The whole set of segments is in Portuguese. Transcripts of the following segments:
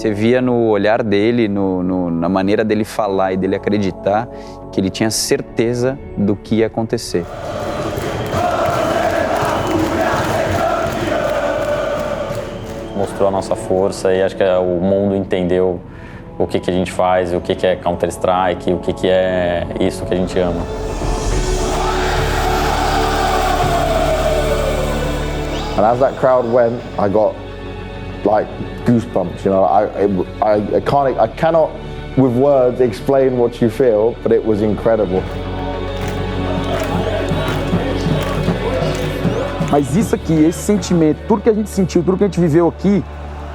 Você via no olhar dele, na maneira dele falar e dele acreditar, que ele tinha certeza do que ia acontecer. Mostrou a nossa força e acho que o mundo entendeu o que a gente faz, o que é Counter-Strike, o que é isso que a gente ama. And as that crowd went, I got like goosebumps, you know. I cannot with words explain what you feel, but it was incredible. Mas isso aqui, esse sentimento, tudo que a gente sentiu, tudo que a gente viveu aqui,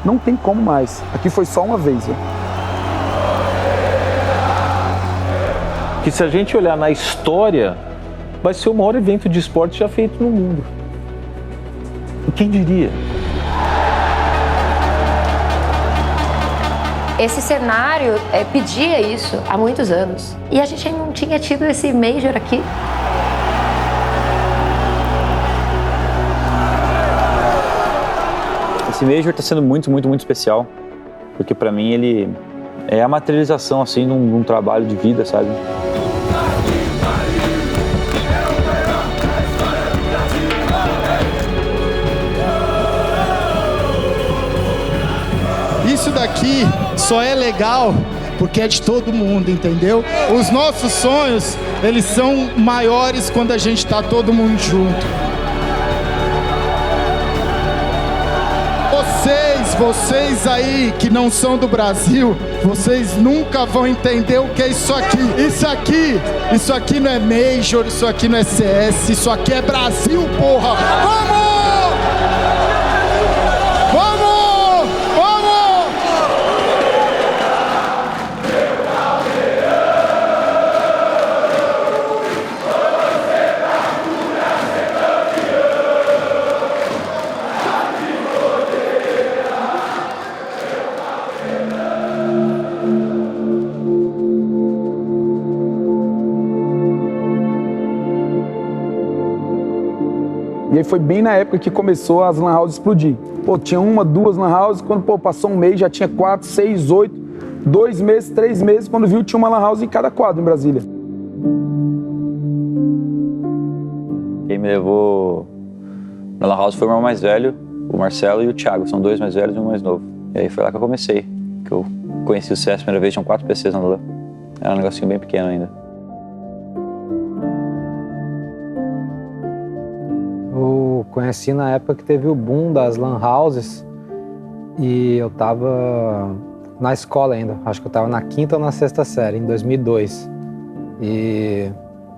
não tem como mais. Aqui foi só uma vez, né? Que se a gente olhar na história, vai ser o maior evento de esporte já feito no mundo. E quem diria? Esse cenário pedia isso há muitos anos. E a gente ainda não tinha tido esse Major aqui. Esse Major está sendo muito especial, porque para mim ele é a materialização assim, de um trabalho de vida, sabe? Isso daqui só é legal porque é de todo mundo, entendeu? Os nossos sonhos, eles são maiores quando a gente está todo mundo junto. Vocês aí que não são do Brasil, vocês nunca vão entender o que é isso aqui. Isso aqui não é Major, isso aqui não é CS, isso aqui é Brasil, porra! Vamos! E aí foi bem na época que começou as lan houses explodir. Pô, tinha uma, duas lan houses, quando passou um mês já tinha 4, 6, 8, 2 meses, 3 meses, quando viu tinha uma lan house em cada quadro em Brasília. Quem me levou na lan house foi o meu mais velho, o Marcelo e o Thiago, são 2 mais velhos e um mais novo. E aí foi lá que eu comecei, que eu conheci o CS a primeira vez, tinham 4 PCs na LAN. Era um negocinho bem pequeno ainda. Eu conheci na época que teve o boom das lan houses e eu tava na escola ainda, acho que eu tava na 5ª ou na 6ª série, em 2002. E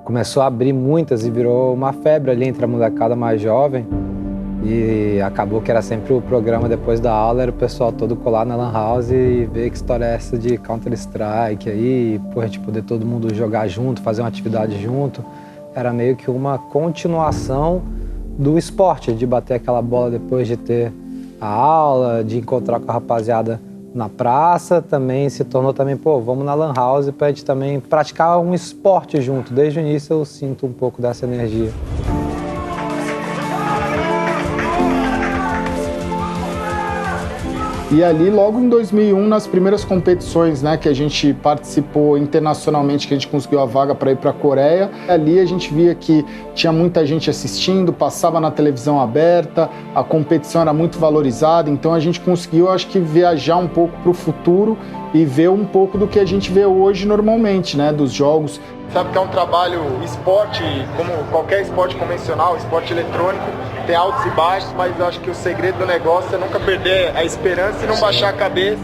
começou a abrir muitas e virou uma febre ali entre a molecada mais jovem. E acabou que era sempre o programa depois da aula, era o pessoal todo colar na lan house e ver que história é essa de Counter-Strike aí, por a gente poder todo mundo jogar junto, fazer uma atividade junto. Era meio que uma continuação do esporte, de bater aquela bola depois de ter a aula, de encontrar com a rapaziada na praça, também se tornou também, vamos na lan house pra gente também praticar um esporte junto. Desde o início eu sinto um pouco dessa energia. E ali, logo em 2001, nas primeiras competições, né, que a gente participou internacionalmente, que a gente conseguiu a vaga para ir para a Coreia, ali a gente via que tinha muita gente assistindo, passava na televisão aberta, a competição era muito valorizada, então a gente conseguiu, acho que, viajar um pouco para o futuro e ver um pouco do que a gente vê hoje normalmente, né, dos jogos. Sabe que é um trabalho esporte, como qualquer esporte convencional, esporte eletrônico, tem altos e baixos, mas eu acho que o segredo do negócio é nunca perder a esperança e não baixar a cabeça.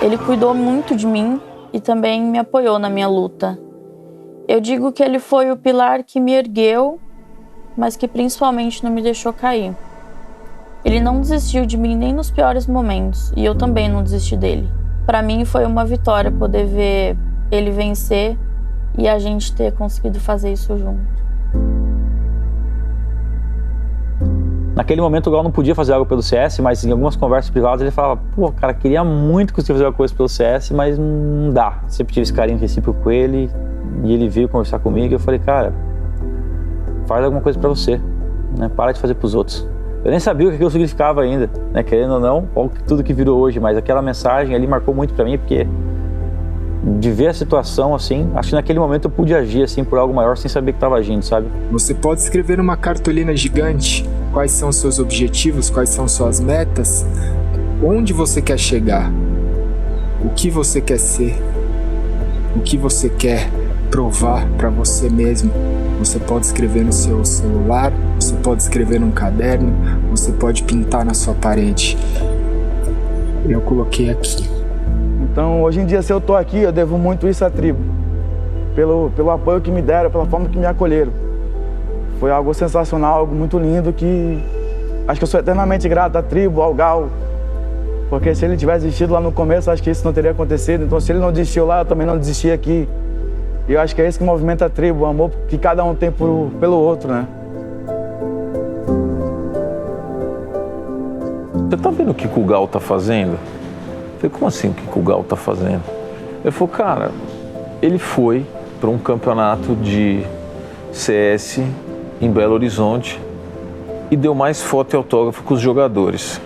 Ele cuidou muito de mim e também me apoiou na minha luta. Eu digo que ele foi o pilar que me ergueu, mas que principalmente não me deixou cair. Ele não desistiu de mim nem nos piores momentos, e eu também não desisti dele. Para mim foi uma vitória poder ver ele vencer e a gente ter conseguido fazer isso junto. Naquele momento o Gal não podia fazer algo pelo CS, mas em algumas conversas privadas ele falava, pô, cara, queria muito conseguir fazer alguma coisa pelo CS, mas não dá. Sempre tive esse carinho recíproco com ele, e ele veio conversar comigo e eu falei, cara, faz alguma coisa pra você, né? Para de fazer pros outros. Eu nem sabia o que aquilo significava ainda, né? Querendo ou não, olha tudo que virou hoje, mas aquela mensagem ali marcou muito pra mim, porque de ver a situação assim, acho que naquele momento eu pude agir assim por algo maior sem saber que estava agindo, sabe? Você pode escrever numa cartolina gigante quais são os seus objetivos, quais são suas metas, onde você quer chegar, o que você quer ser, o que você quer provar para você mesmo. Você pode escrever no seu celular, você pode escrever num caderno, você pode pintar na sua parede. Eu coloquei aqui. Então, hoje em dia, se eu tô aqui, eu devo muito isso à tribo. Pelo apoio que me deram, pela forma que me acolheram. Foi algo sensacional, algo muito lindo que acho que eu sou eternamente grato à tribo, ao Gal. Porque se ele tivesse desistido lá no começo, acho que isso não teria acontecido. Então, se ele não desistiu lá, eu também não desisti aqui. E eu acho que é isso que movimenta a tribo, o amor que cada um tem pelo outro, né? Você tá vendo o que o Gal tá fazendo? Eu falei, como assim o que o Gal tá fazendo? Ele falou, cara, ele foi para um campeonato de CS em Belo Horizonte e deu mais foto e autógrafo com os jogadores.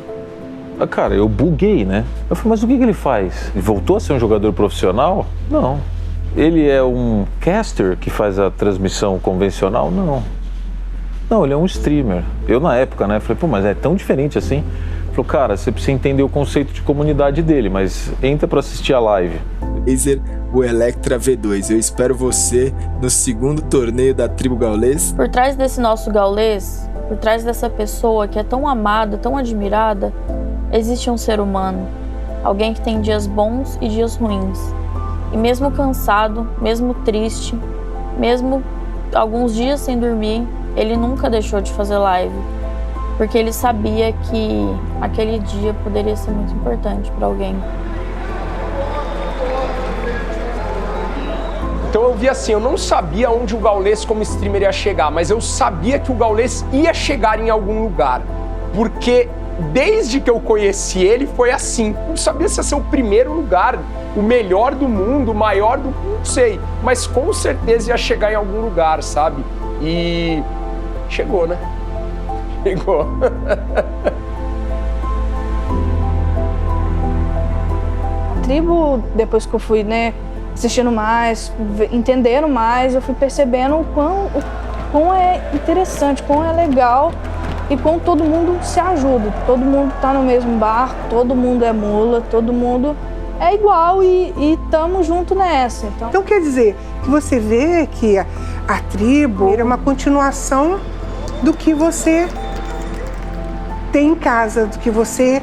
Cara, eu buguei, né? Eu falei, mas o que ele faz? Ele voltou a ser um jogador profissional? Não. Ele é um caster que faz a transmissão convencional? Não. Não, ele é um streamer. Eu, na época, né, falei, pô, mas é tão diferente assim? Falou, cara, você precisa entender o conceito de comunidade dele, mas entra pra assistir a live. Razer, o Electra V2. Eu espero você no segundo torneio da tribo gaulês. Por trás desse nosso gaulês, por trás dessa pessoa que é tão amada, tão admirada, existe um ser humano. Alguém que tem dias bons e dias ruins. E mesmo cansado, mesmo triste, mesmo alguns dias sem dormir, ele nunca deixou de fazer live. Porque ele sabia que aquele dia poderia ser muito importante para alguém. Então eu vi assim, eu não sabia onde o Gaulês como streamer ia chegar, mas eu sabia que o Gaulês ia chegar em algum lugar. Porque desde que eu conheci ele foi assim. Não sabia se ia ser o primeiro lugar, o melhor do mundo, o maior do mundo, não sei. Mas com certeza ia chegar em algum lugar, sabe? E chegou, né? Chegou. A tribo, depois que eu fui, né, assistindo mais, entendendo mais, eu fui percebendo o quão é interessante, quão é legal e quão todo mundo se ajuda. Todo mundo tá no mesmo barco, todo mundo é mula, todo mundo é igual e tamo junto nessa. Então quer dizer que você vê que a tribo é uma continuação do que você tem em casa, do que você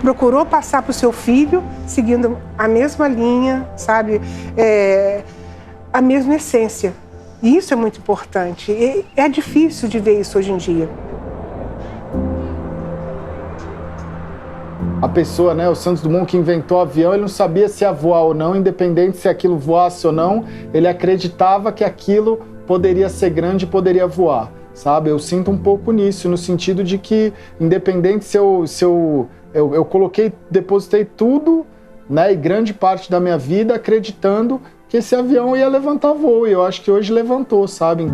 procurou passar para o seu filho, seguindo a mesma linha, sabe? A mesma essência. E isso é muito importante. E é difícil de ver isso hoje em dia. A pessoa, né, o Santos Dumont que inventou o avião, ele não sabia se ia voar ou não, independente se aquilo voasse ou não, ele acreditava que aquilo poderia ser grande e poderia voar. Sabe, eu sinto um pouco nisso, no sentido de que, independente se eu depositei tudo, né, e grande parte da minha vida acreditando que esse avião ia levantar voo, e eu acho que hoje levantou, sabe?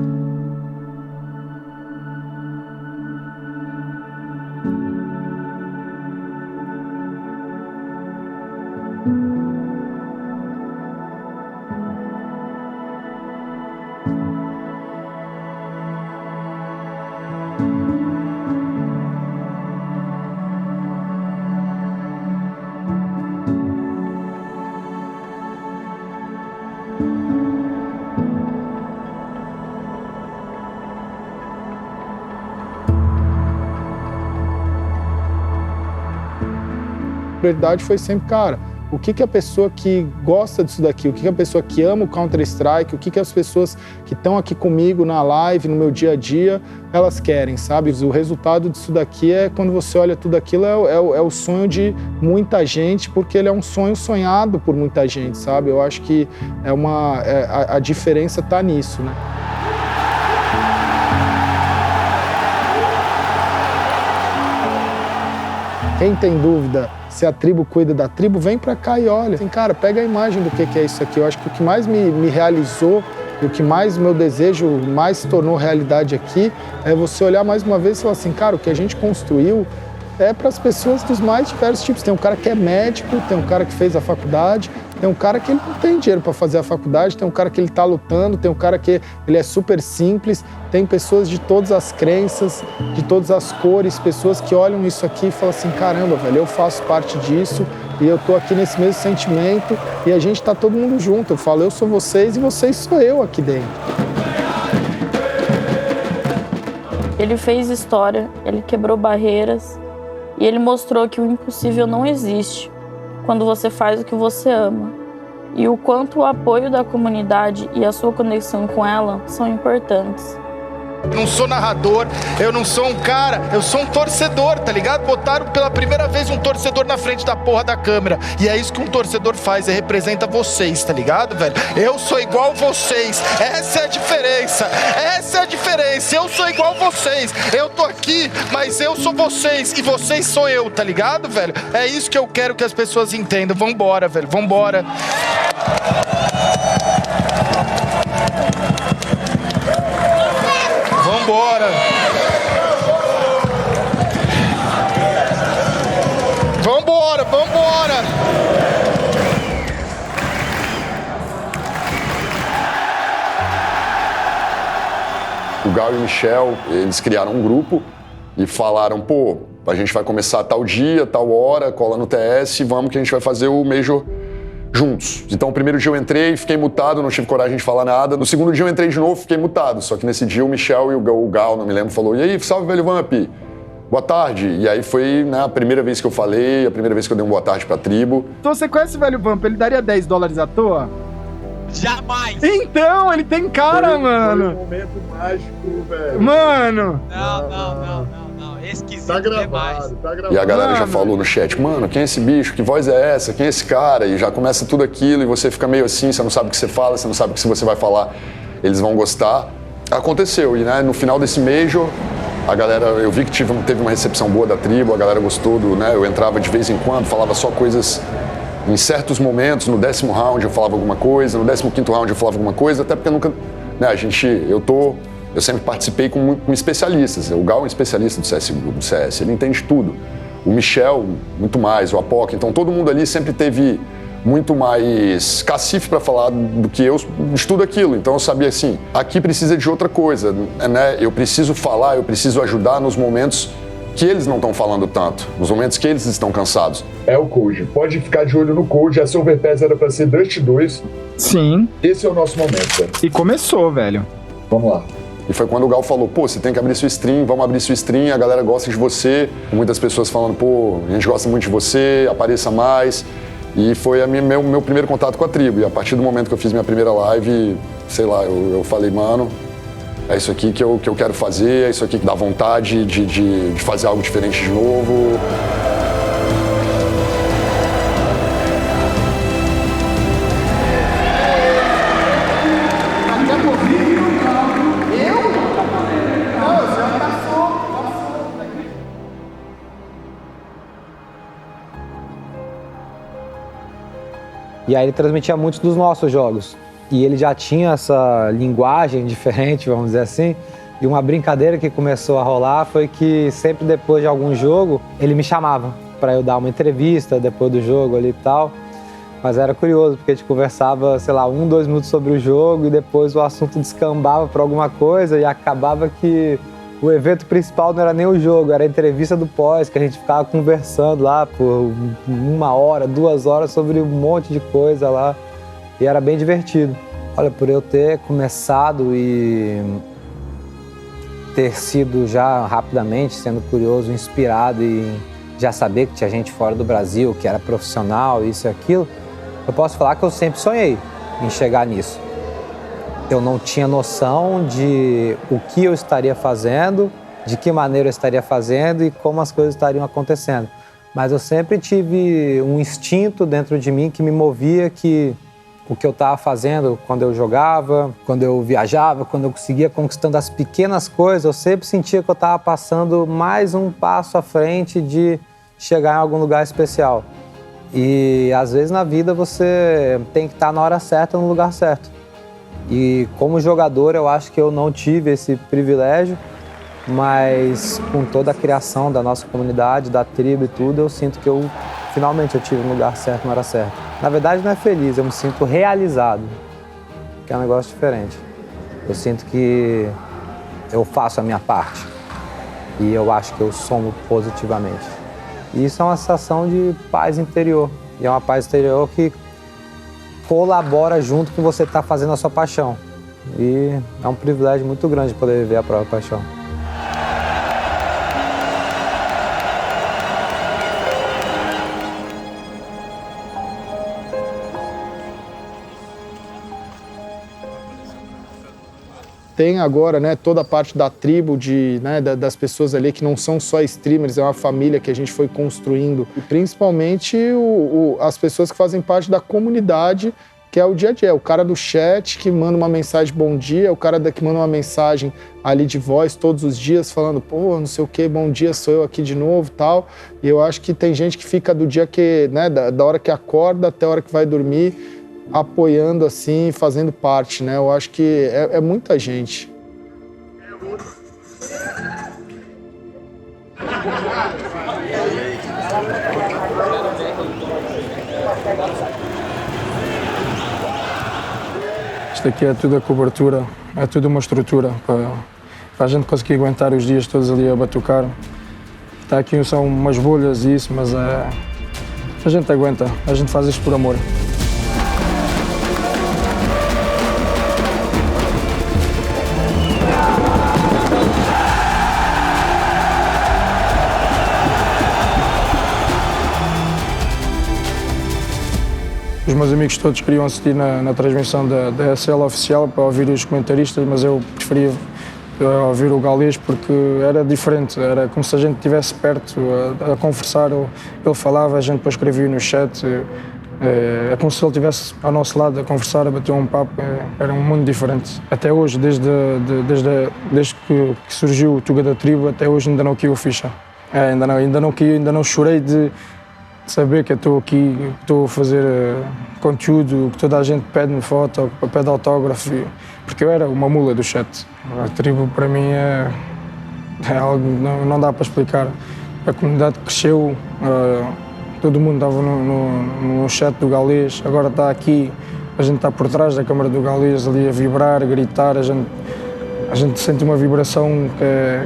A prioridade foi sempre, cara, o que a pessoa que gosta disso daqui, o que a pessoa que ama o Counter-Strike, o que as pessoas que estão aqui comigo na live, no meu dia a dia, elas querem, sabe? O resultado disso daqui é, quando você olha tudo aquilo, é o sonho de muita gente, porque ele é um sonho sonhado por muita gente, sabe? Eu acho que a diferença tá nisso, né? Quem tem dúvida se a tribo cuida da tribo, vem pra cá e olha. Assim, cara, pega a imagem do que é isso aqui. Eu acho que o que mais me realizou e o que mais meu desejo mais se tornou realidade aqui é você olhar mais uma vez e falar assim, cara, o que a gente construiu é para as pessoas dos mais diversos tipos. Tem um cara que é médico, tem um cara que fez a faculdade, tem um cara que ele não tem dinheiro para fazer a faculdade, tem um cara que ele está lutando, tem um cara que ele é super simples, tem pessoas de todas as crenças, de todas as cores, pessoas que olham isso aqui e falam assim, caramba, velho, eu faço parte disso e eu tô aqui nesse mesmo sentimento e a gente tá todo mundo junto. Eu falo, eu sou vocês e vocês sou eu aqui dentro. Ele fez história, ele quebrou barreiras e ele mostrou que o impossível não existe quando você faz o que você ama. E o quanto o apoio da comunidade e a sua conexão com ela são importantes. Eu não sou narrador, eu não sou um cara, eu sou um torcedor, tá ligado? Botaram pela primeira vez um torcedor na frente da porra da câmera. E é isso que um torcedor faz, representa vocês, tá ligado, velho? Eu sou igual vocês, essa é a diferença, essa é a diferença. Eu sou igual vocês, eu tô aqui, mas eu sou vocês e vocês sou eu, tá ligado, velho? É isso que eu quero que as pessoas entendam. Vambora, velho, vambora. Vambora! Vambora, vambora! O Gal e o Michel, eles criaram um grupo e falaram, pô, a gente vai começar tal dia, tal hora, cola no TS, vamos que a gente vai fazer o Major juntos. Então, o primeiro dia eu entrei, fiquei mutado, não tive coragem de falar nada. No segundo dia eu entrei de novo, fiquei mutado. Só que nesse dia o Michel e o Gal, não me lembro, falou, e aí, salve, velho Vamp, boa tarde. E aí foi, né, a primeira vez que eu falei, a primeira vez que eu dei boa tarde pra tribo. Então você conhece o velho Vamp, ele daria $10 à toa? Jamais! Então, ele tem cara, mano! Foi um momento mágico, velho. Mano! Não. Esquisito Tá demais. gravado, tá gravado. E a galera já falou no chat, mano, quem é esse bicho? Que voz é essa? Quem é esse cara? E já começa tudo aquilo e você fica meio assim, você não sabe o que você fala, você não sabe o que se você vai falar, eles vão gostar. Aconteceu, e né, no final desse Major, a galera, eu vi que teve uma recepção boa da tribo, a galera gostou do, né, eu entrava de vez em quando, falava só coisas em certos momentos, no 10º round eu falava alguma coisa, no 15º round eu falava alguma coisa, até porque nunca, né, eu sempre participei com especialistas. O Gal é um especialista do CS, ele entende tudo. O Michel, muito mais, o Apoca. Então, todo mundo ali sempre teve muito mais cacife para falar do que eu estudo aquilo. Então, eu sabia assim, aqui precisa de outra coisa, né? Eu preciso falar, eu preciso ajudar nos momentos que eles não estão falando tanto, nos momentos que eles estão cansados. É o Code. Pode ficar de olho no Code. A Silver Pass era para ser Dust 2. Sim. Esse é o nosso momento, cara. E começou, velho. Vamos lá. E foi quando o Gal falou, pô, você tem que abrir sua stream, vamos abrir sua stream, a galera gosta de você. Muitas pessoas falando, pô, a gente gosta muito de você, apareça mais. E foi meu primeiro contato com a tribo. E a partir do momento que eu fiz minha primeira live, sei lá, eu falei, mano, é isso aqui que eu quero fazer, é isso aqui que dá vontade de fazer algo diferente de novo. E aí ele transmitia muitos dos nossos jogos. E ele já tinha essa linguagem diferente, vamos dizer assim. E uma brincadeira que começou a rolar foi que sempre depois de algum jogo, ele me chamava para eu dar uma entrevista depois do jogo ali e tal. Mas era curioso, porque a gente conversava, sei lá, 1-2 minutos sobre o jogo e depois o assunto descambava para alguma coisa e acabava que o evento principal não era nem o jogo, era a entrevista do pós, que a gente ficava conversando lá por 1 hora, 2 horas sobre um monte de coisa lá. E era bem divertido. Olha, por eu ter começado e ter sido já rapidamente, sendo curioso, inspirado e já saber que tinha gente fora do Brasil, que era profissional, isso e aquilo, eu posso falar que eu sempre sonhei em chegar nisso. Eu não tinha noção de o que eu estaria fazendo, de que maneira eu estaria fazendo e como as coisas estariam acontecendo. Mas eu sempre tive um instinto dentro de mim que me movia que o que eu estava fazendo quando eu jogava, quando eu viajava, quando eu conseguia conquistando as pequenas coisas, eu sempre sentia que eu estava passando mais um passo à frente de chegar em algum lugar especial. E às vezes na vida você tem que estar na hora certa, no lugar certo. E como jogador eu acho que eu não tive esse privilégio, mas com toda a criação da nossa comunidade, da tribo e tudo, eu sinto que finalmente eu tive no lugar certo, na hora certa. Na verdade não é feliz, eu me sinto realizado, que é um negócio diferente. Eu sinto que eu faço a minha parte e eu acho que eu somo positivamente. E isso é uma sensação de paz interior. E é uma paz interior que colabora junto com você estar fazendo a sua paixão. E é um privilégio muito grande poder viver a própria paixão. Tem agora, né, toda a parte da tribo, das pessoas ali que não são só streamers, é uma família que a gente foi construindo. E principalmente as pessoas que fazem parte da comunidade, que é o dia a dia. O cara do chat que manda uma mensagem bom dia, o cara que manda uma mensagem ali de voz todos os dias falando, pô, não sei o que, bom dia, sou eu aqui de novo e tal. E eu acho que tem gente que fica do dia que, né, da hora que acorda até a hora que vai dormir, apoiando assim, fazendo parte, né? Eu acho que é muita gente. Isto aqui é tudo a cobertura, é tudo uma estrutura para a gente conseguir aguentar os dias todos ali a batucar. Está aqui, são umas bolhas e isso, mas a gente aguenta, a gente faz isto por amor. Os meus amigos todos queriam assistir na transmissão da SL oficial para ouvir os comentaristas, mas eu preferia ouvir o Galês porque era diferente, era como se a gente estivesse perto a conversar, ele falava, a gente depois escrevia no chat, é como se ele estivesse ao nosso lado a conversar, a bater um papo, era um mundo diferente. Até hoje, desde que surgiu o Tuga da Tribo, até hoje ainda não caiu a ficha. Ainda não chorei de saber que eu estou aqui, que estou a fazer conteúdo, que toda a gente pede-me foto, pede autógrafo, porque eu era uma mula do chat. A tribo para mim é algo que não dá para explicar. A comunidade cresceu, todo mundo estava no chat do Galês, agora está aqui, a gente está por trás da câmara do Galês ali a vibrar, a gritar, a gente sente uma vibração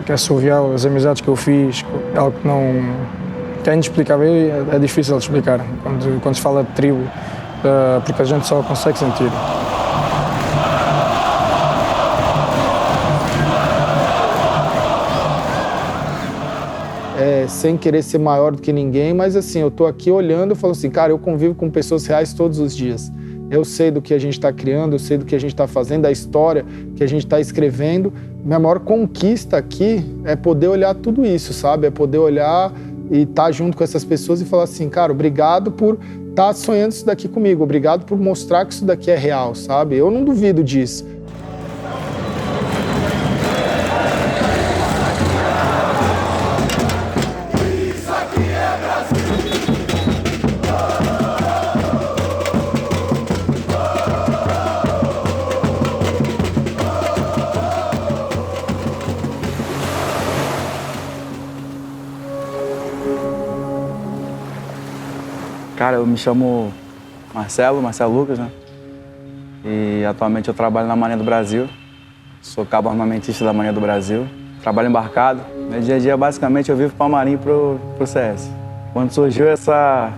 que é surreal, as amizades que eu fiz, é algo que é inexplicável, é difícil de explicar quando se fala de tribo, porque a gente só consegue sentir. Sem querer ser maior do que ninguém, mas assim, eu tô aqui olhando e falo assim, cara, eu convivo com pessoas reais todos os dias. Eu sei do que a gente está criando, eu sei do que a gente está fazendo, da história que a gente está escrevendo. Minha maior conquista aqui é poder olhar tudo isso, sabe? É poder olhar e estar junto com essas pessoas e falar assim, cara, obrigado por estar sonhando isso daqui comigo, obrigado por mostrar que isso daqui é real, sabe? Eu não duvido disso. Cara, eu me chamo Marcelo Lucas, né? E atualmente eu trabalho na Marinha do Brasil. Sou cabo armamentista da Marinha do Brasil. Trabalho embarcado. Meu dia a dia, basicamente, eu vivo para a Marinha e pro CS. Quando surgiu essa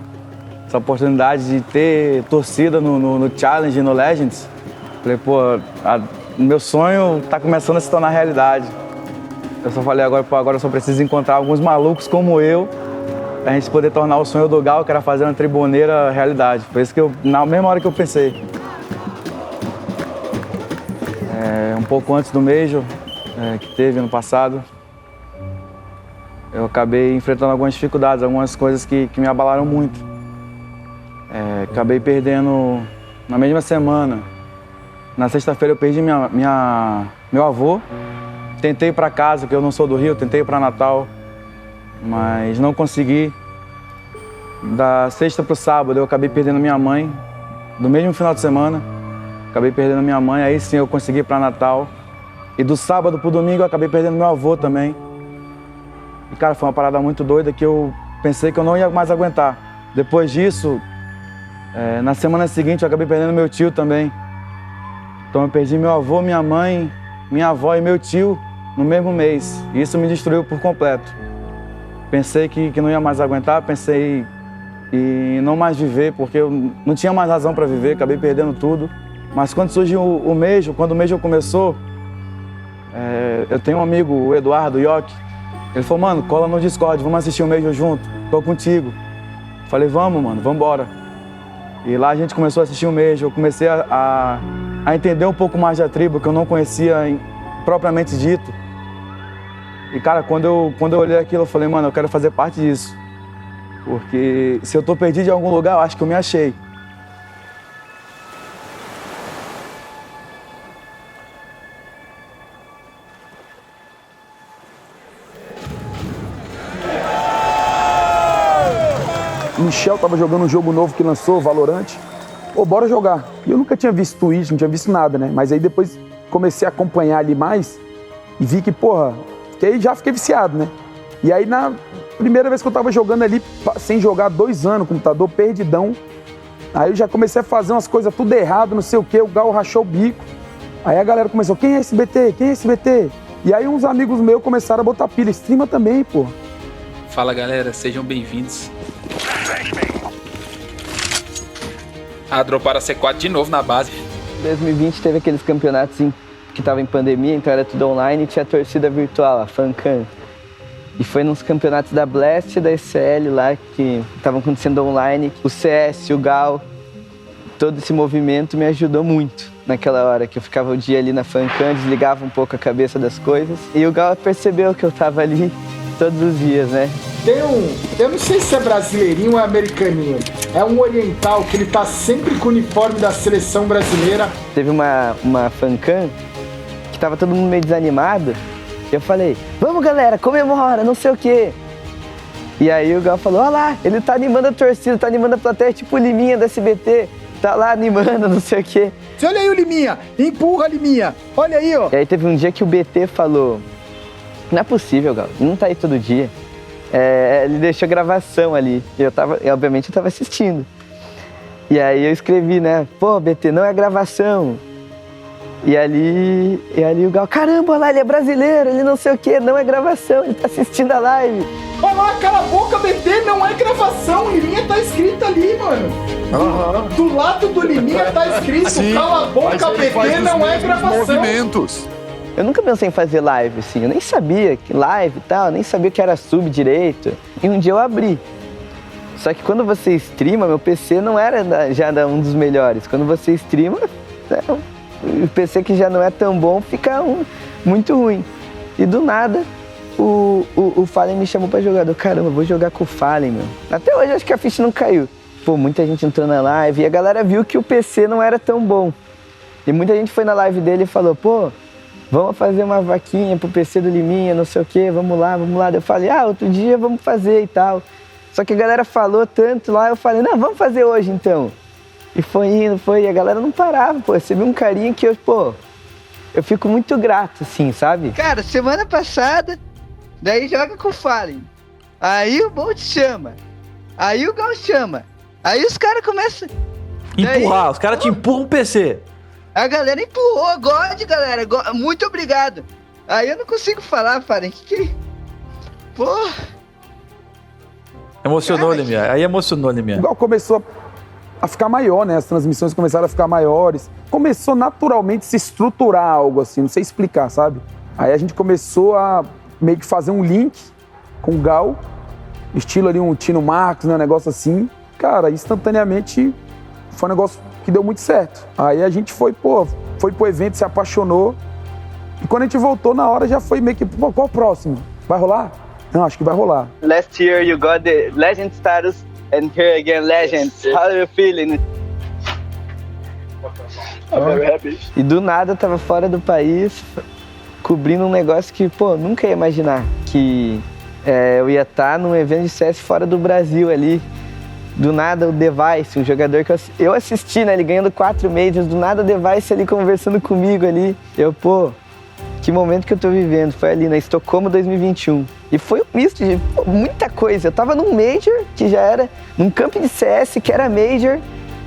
oportunidade de ter torcida no Challenge e no Legends, falei, pô, meu sonho tá começando a se tornar realidade. Eu só falei, agora eu só preciso encontrar alguns malucos como eu, pra gente poder tornar o sonho do Gal, que era fazer uma tribuneira, realidade. Foi isso que na mesma hora que eu pensei. Um pouco antes do Major, que teve ano passado, eu acabei enfrentando algumas dificuldades, algumas coisas que me abalaram muito. Acabei perdendo na mesma semana. Na sexta-feira eu perdi meu avô. Tentei ir para casa, que eu não sou do Rio, tentei ir para Natal, mas não consegui. Da sexta pro sábado eu acabei perdendo minha mãe, no mesmo final de semana. Acabei perdendo minha mãe, aí sim eu consegui ir pra Natal. E do sábado pro domingo eu acabei perdendo meu avô também. E cara, foi uma parada muito doida que eu pensei que eu não ia mais aguentar. Depois disso, na semana seguinte eu acabei perdendo meu tio também. Então eu perdi meu avô, minha mãe, minha avó e meu tio no mesmo mês. E isso me destruiu por completo. Pensei que não ia mais aguentar, pensei em não mais viver, porque eu não tinha mais razão para viver, acabei perdendo tudo. Mas quando surgiu o Major, quando o Major começou, eu tenho um amigo, o Eduardo Yoki, ele falou, mano, cola no Discord, vamos assistir o Major junto, tô contigo. Falei, vamos, mano, vamos embora. E lá a gente começou a assistir o Major, eu comecei a entender um pouco mais da tribo, que eu não conhecia propriamente dito. E cara, quando eu olhei aquilo, eu falei, mano, eu quero fazer parte disso. Porque se eu tô perdido em algum lugar, eu acho que eu me achei. Michel tava jogando um jogo novo que lançou, Valorant. Pô, bora jogar. E eu nunca tinha visto Twitch, não tinha visto nada, né? Mas aí depois comecei a acompanhar ali mais e vi que, porra, que aí já fiquei viciado, né? E aí na primeira vez que eu tava jogando ali, sem jogar 2 anos, computador perdidão, aí eu já comecei a fazer umas coisas tudo errado, não sei o quê, o Gal rachou o bico. Aí a galera começou, quem é SBT? Quem é SBT? E aí uns amigos meus começaram a botar pilha, streama também, pô. Fala galera, sejam bem-vindos. Droparam a C4 de novo na base. 2020 teve aqueles campeonatos que tava em pandemia, então era tudo online e tinha torcida virtual, a FanCam. E foi nos campeonatos da Blast e da ECL lá que estavam acontecendo online. O CS, o Gal, todo esse movimento me ajudou muito naquela hora que eu ficava o dia ali na FanCam, desligava um pouco a cabeça das coisas. E o Gal percebeu que eu tava ali todos os dias, né? Eu não sei se é brasileirinho ou é americaninho. É um oriental que ele tá sempre com o uniforme da seleção brasileira. Teve uma FanCam que tava todo mundo meio desanimado. E eu falei, vamos galera, comemora, não sei o quê. E aí o Gal falou, olha lá, ele tá animando a torcida, tá animando a plateia, tipo o Liminha da SBT. Tá lá animando, não sei o quê. Olha aí o Liminha, empurra Liminha, olha aí, ó. E aí teve um dia que o BT falou, não é possível, Gal, ele não tá aí todo dia. Ele deixou gravação ali, e obviamente eu tava assistindo. E aí eu escrevi, né, pô, BT, não é gravação. E ali o Gal, caramba, olha lá, ele é brasileiro, ele não sei o quê, não é gravação, ele tá assistindo a live. Olha lá, cala a boca, BT, não é gravação, Liminha tá escrito ali, mano. Do lado do Liminha tá escrito, cala a boca, BT, não é gravação. Movimentos. Eu nunca pensei em fazer live, assim, eu nem sabia que live e tal, nem sabia que era sub direito. E um dia eu abri. Só que quando você streama, meu PC não era já um dos melhores. Quando você streama, o PC que já não é tão bom fica muito ruim. E do nada, o Fallen me chamou pra jogar. Caramba, vou jogar com o Fallen, meu. Até hoje acho que a ficha não caiu. Pô, muita gente entrou na live e a galera viu que o PC não era tão bom. E muita gente foi na live dele e falou, pô, vamos fazer uma vaquinha pro PC do Liminha, não sei o quê, vamos lá. Eu falei, outro dia vamos fazer e tal. Só que a galera falou tanto lá, eu falei, não, vamos fazer hoje então. E foi indo, e a galera não parava, pô. Você viu um carinha que eu fico muito grato, assim, sabe? Cara, semana passada, daí joga com o Fallen. Aí o Bolt chama. Aí o Gal chama. Aí os caras começam... Empurrar, os caras te empurram o PC. A galera empurrou, God, galera, muito obrigado. Aí eu não consigo falar, Fallen, Pô... Emocionou, Liminha. Aí emocionou, Liminha. Igual começou a ficar maior, né? As transmissões começaram a ficar maiores. Começou naturalmente a se estruturar algo assim, não sei explicar, sabe? Aí a gente começou a meio que fazer um link com o Gal, estilo ali um Tino Marcos, né? Um negócio assim. Cara, instantaneamente foi um negócio que deu muito certo. Aí a gente foi pro evento, se apaixonou. E quando a gente voltou, na hora já foi meio que, pô, qual o próximo? Vai rolar? Não, acho que vai rolar. Last year you got the legend status and here again legend. How are you feeling? I'm very happy. E do nada eu tava fora do país, cobrindo um negócio que, pô, nunca ia imaginar que eu ia estar num evento de CS fora do Brasil ali, Do nada o Device, um jogador que eu assisti, né? Ele ganhando 4 Majors, do nada o Device ali conversando comigo ali. Eu, pô, que momento que eu tô vivendo. Foi ali na Estocolmo 2021. E foi um misto de muita coisa. Eu tava num Major, que já era num camp de CS, que era Major,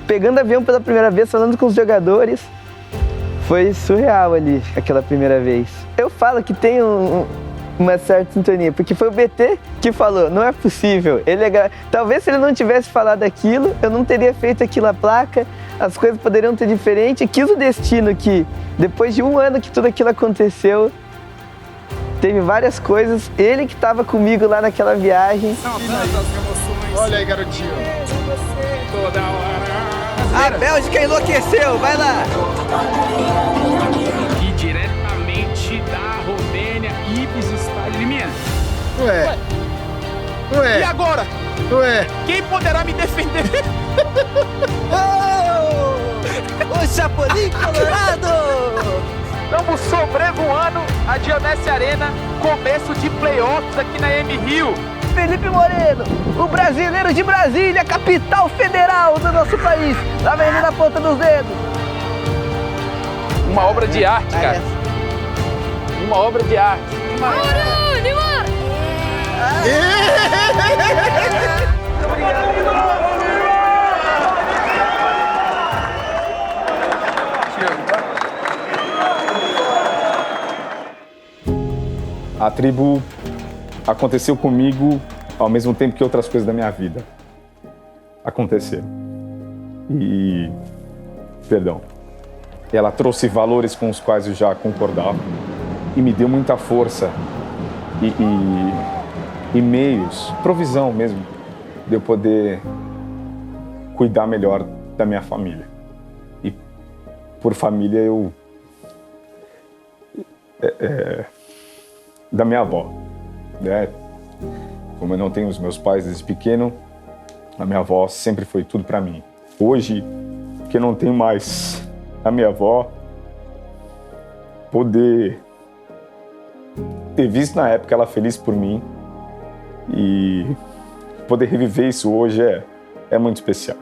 pegando avião pela primeira vez, falando com os jogadores. Foi surreal ali, aquela primeira vez. Eu falo que tem uma certa sintonia, porque foi o BT que falou, não é possível. Talvez se ele não tivesse falado aquilo, eu não teria feito aquilo a placa, as coisas poderiam ser diferentes. Quis o destino que, depois de 1 ano que tudo aquilo aconteceu, teve várias coisas, ele que estava comigo lá naquela viagem. Olha aí, garotinho. Toda hora. A Bélgica enlouqueceu, vai lá! E diretamente da Romênia, Ibis está eliminado. Ué. E agora? Ué. Quem poderá me defender? O Chapolin Colorado! Estamos sobrevoando a Dionese Arena, começo de playoffs aqui na M-Rio. Felipe Moreno, o brasileiro de Brasília, capital federal do nosso país. Tá vendo na ponta dos dedos? Uma obra de arte, cara. Uma obra de arte. A tribo aconteceu comigo ao mesmo tempo que outras coisas da minha vida aconteceram. Ela trouxe valores com os quais eu já concordava e me deu muita força e meios, provisão mesmo, de eu poder cuidar melhor da minha família. E por família da minha avó, né? Como eu não tenho os meus pais desde pequeno, a minha avó sempre foi tudo para mim. Hoje, que eu não tenho mais a minha avó, poder ter visto na época ela feliz por mim e poder reviver isso hoje é muito especial.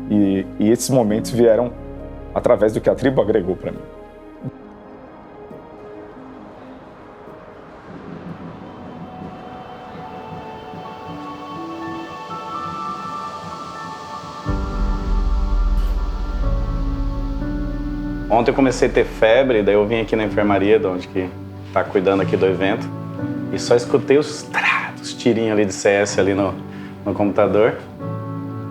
E esses momentos vieram através do que a tribo agregou para mim. Ontem eu comecei a ter febre, daí eu vim aqui na enfermaria, de onde que tá cuidando aqui do evento, e só escutei os tirinhos ali de CS ali no computador.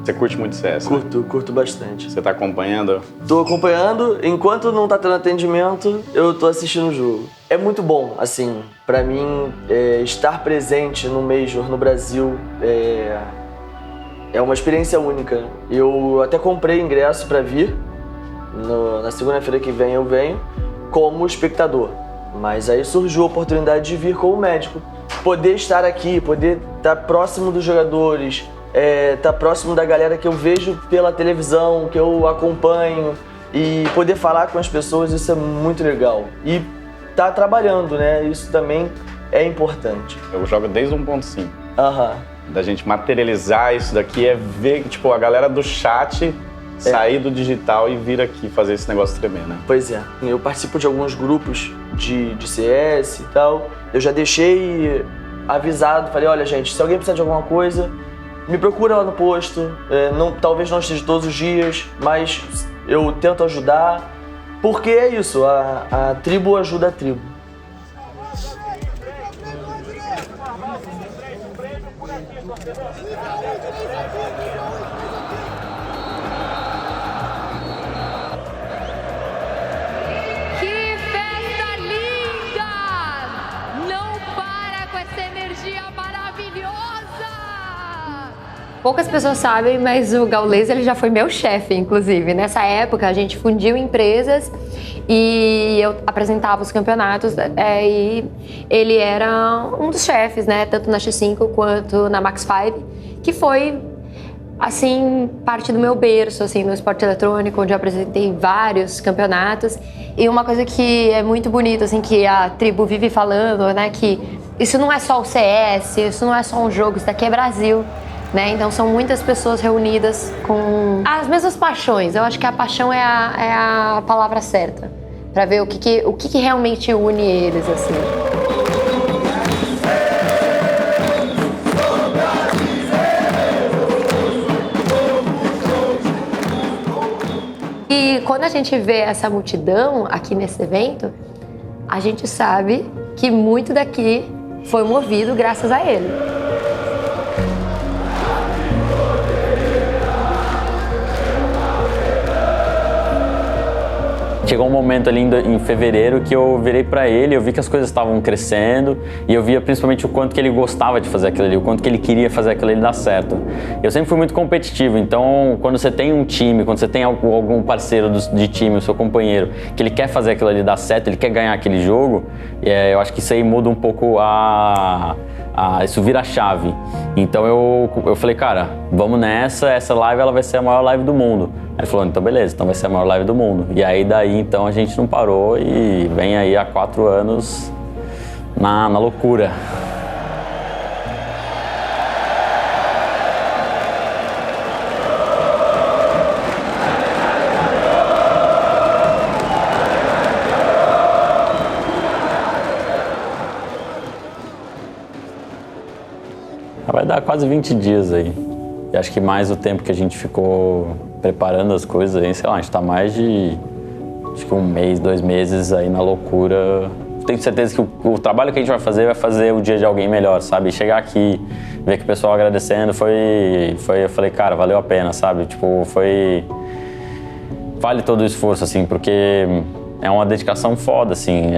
Você curte muito CS? Curto bastante. Você tá acompanhando? Tô acompanhando, enquanto não tá tendo atendimento, eu tô assistindo o jogo. É muito bom, assim, pra mim, estar presente no Major no Brasil é uma experiência única. Eu até comprei ingresso pra vir. Na segunda-feira que vem eu venho como espectador, mas aí surgiu a oportunidade de vir como médico, poder estar aqui, poder estar próximo dos jogadores, estar próximo da galera que eu vejo pela televisão, que eu acompanho, e poder falar com as pessoas, isso é muito legal. E tá trabalhando, né? Isso também é importante. Eu jogo desde 1.5. Da gente materializar isso daqui é ver, tipo, a galera do chat sair do digital e vir aqui fazer esse negócio tremer, né? Pois é. Eu participo de alguns grupos de CS e tal. Eu já deixei avisado, falei, olha gente, se alguém precisar de alguma coisa, me procura lá no posto. Talvez não esteja todos os dias, mas eu tento ajudar. Porque é isso, a tribo ajuda a tribo. Poucas pessoas sabem, mas o Gaules ele já foi meu chefe, inclusive. Nessa época, a gente fundiu empresas e eu apresentava os campeonatos e ele era um dos chefes, né? Tanto na X5 quanto na Max 5, que foi, assim, parte do meu berço, assim, no esporte eletrônico, onde eu apresentei vários campeonatos. E uma coisa que é muito bonita, assim, que a tribo vive falando, né? Que isso não é só o CS, isso não é só um jogo, isso daqui é Brasil. né? Então são muitas pessoas reunidas com as mesmas paixões. Eu acho que a paixão é a palavra certa para ver o que realmente une eles, assim. E quando a gente vê essa multidão aqui nesse evento, a gente sabe que muito daqui foi movido graças a ele. Chegou um momento ali em fevereiro que eu virei pra ele, eu vi que as coisas estavam crescendo e eu via principalmente o quanto que ele gostava de fazer aquilo ali, o quanto que ele queria fazer aquilo ali dar certo. Eu sempre fui muito competitivo, então quando você tem um time, quando você tem algum parceiro de time, o seu companheiro, que ele quer fazer aquilo ali dar certo, ele quer ganhar aquele jogo, eu acho que isso aí muda um pouco isso vira a chave. Então eu falei, cara, vamos nessa, essa live ela vai ser a maior live do mundo. Aí ele falou, então beleza, então vai ser a maior live do mundo. E aí daí então a gente não parou e vem aí há 4 anos na loucura. Vai dar quase 20 dias aí. E acho que mais o tempo que a gente ficou preparando as coisas aí, sei lá, a gente tá mais de acho que 1 mês, 2 meses aí na loucura. Tenho certeza que o trabalho que a gente vai fazer o dia de alguém melhor, sabe? Chegar aqui, ver que o pessoal agradecendo, eu falei, cara, valeu a pena, sabe? Tipo, vale todo o esforço, assim, porque é uma dedicação foda, assim.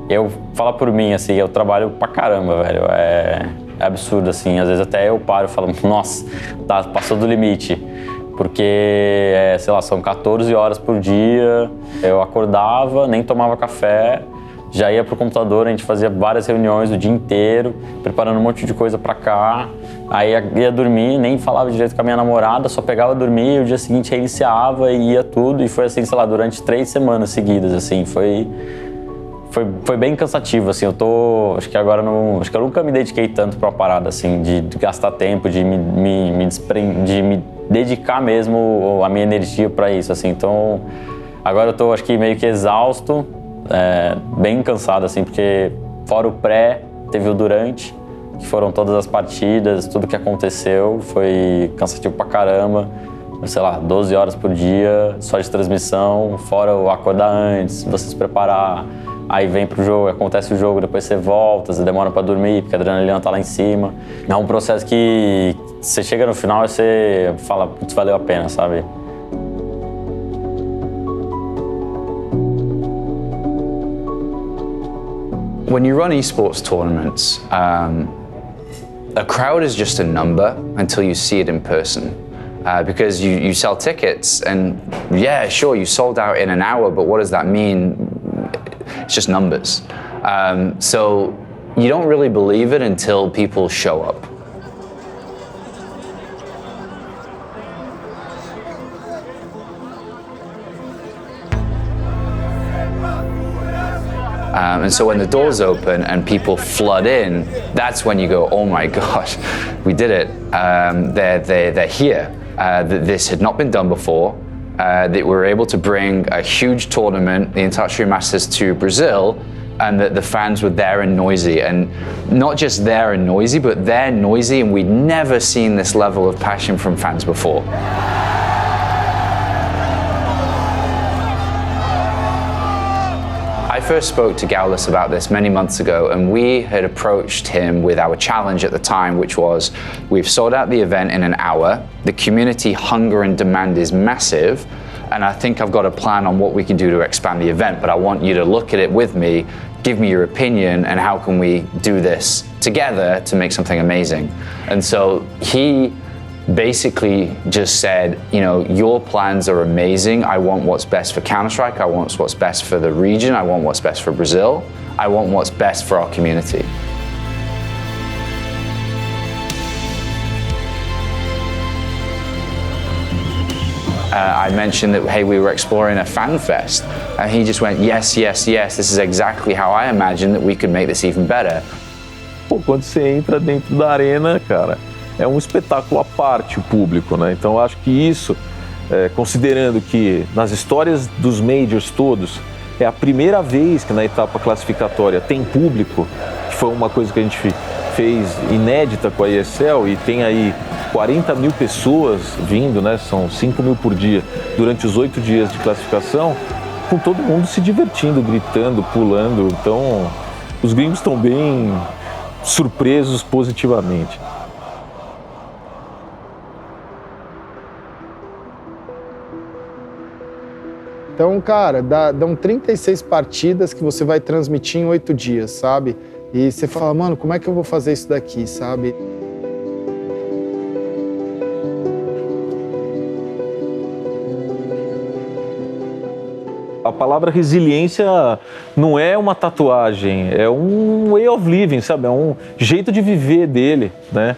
Eu falo por mim, assim, eu trabalho pra caramba, velho. É absurdo, assim. Às vezes até eu paro e falo, nossa, passou do limite. Porque, sei lá, são 14 horas por dia. Eu acordava, nem tomava café, já ia pro computador, a gente fazia várias reuniões o dia inteiro, preparando um monte de coisa pra cá. Aí ia dormir, nem falava direito com a minha namorada, só pegava, dormia, e o dia seguinte reiniciava e ia tudo. E foi assim, sei lá, durante 3 semanas seguidas, assim, Foi bem cansativo, assim, acho que agora acho que eu nunca me dediquei tanto pra uma parada, assim, de gastar tempo, de me dedicar mesmo a minha energia pra isso, assim, então agora eu tô, acho que meio que exausto, bem cansado, assim, porque fora o pré, teve o durante, que foram todas as partidas, tudo que aconteceu, foi cansativo pra caramba, sei lá, 12 horas por dia, só de transmissão, fora o acordar antes, você se preparar, aí vem pro jogo, acontece o jogo, depois você volta, você demora pra dormir, porque a adrenalina tá lá em cima. É um processo que você chega no final e você fala, putz, valeu a pena, sabe? When you run esports tournaments, a crowd is just a number until you see it in person. Because you sell tickets and yeah, sure, you sold out in an hour, but what does that mean? It's just numbers. So you don't really believe it until people show up. And so when the doors open and people flood in, that's when you go, oh my gosh, we did it. They're here. This had not been done before. That we were able to bring a huge tournament, the Interactive Masters, to Brazil, and that the fans were there and noisy. And not just there and noisy, but they're noisy, and we'd never seen this level of passion from fans before. I first spoke to Gaules about this many months ago, and we had approached him with our challenge at the time, which was, we've sold out the event in an hour, the community hunger and demand is massive, and I think I've got a plan on what we can do to expand the event, but I want you to look at it with me, give me your opinion, and how can we do this together to make something amazing. And so he basically just said, you know, your plans are amazing. I want what's best for Counter-Strike. I want what's best for the region. I want what's best for Brazil. I want what's best for our community. I mentioned that, hey, we were exploring a fan fest. And he just went, yes, yes, yes. This is exactly how I imagined that we could make this even better. Pô, quando você entra dentro da arena, cara, é um espetáculo à parte, o público, né? Então eu acho que isso, considerando que nas histórias dos majors todos, é a primeira vez que na etapa classificatória tem público, que foi uma coisa que a gente fez inédita com a ESL, e tem aí 40 mil pessoas vindo, né? São 5 mil por dia durante os 8 dias de classificação, com todo mundo se divertindo, gritando, pulando. Então os gringos estão bem surpresos positivamente. Então, cara, dão 36 partidas que você vai transmitir em 8 dias, sabe? E você fala, mano, como é que eu vou fazer isso daqui, sabe? A palavra resiliência não é uma tatuagem, é um way of living, sabe? É um jeito de viver dele, né?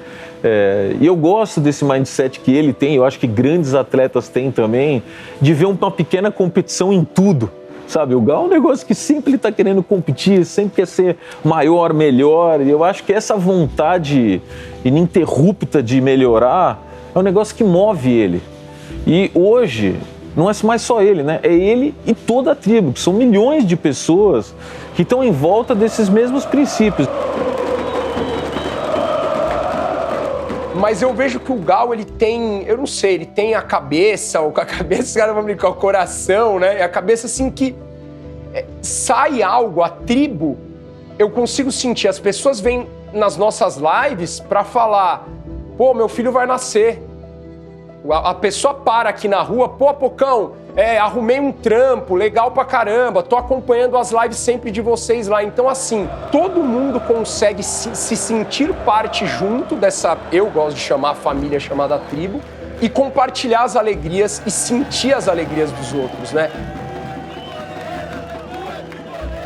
E eu gosto desse mindset que ele tem, eu acho que grandes atletas têm também, de ver uma pequena competição em tudo, sabe? O Gal é um negócio que sempre está querendo competir, sempre quer ser maior, melhor, e eu acho que essa vontade ininterrupta de melhorar é um negócio que move ele. E hoje não é mais só ele, né? É ele e toda a tribo, que são milhões de pessoas que estão em volta desses mesmos princípios. Mas eu vejo que o Gal, ele tem, eu não sei, ele tem a cabeça, ou com a cabeça os caras vão brincar, o coração, né? A cabeça assim que sai algo, a tribo, eu consigo sentir, as pessoas vêm nas nossas lives pra falar, pô, meu filho vai nascer. A pessoa para aqui na rua, pô, Pocão, arrumei um trampo, legal pra caramba, tô acompanhando as lives sempre de vocês lá. Então, assim, todo mundo consegue se sentir parte junto dessa, eu gosto de chamar a família chamada tribo, e compartilhar as alegrias e sentir as alegrias dos outros, né?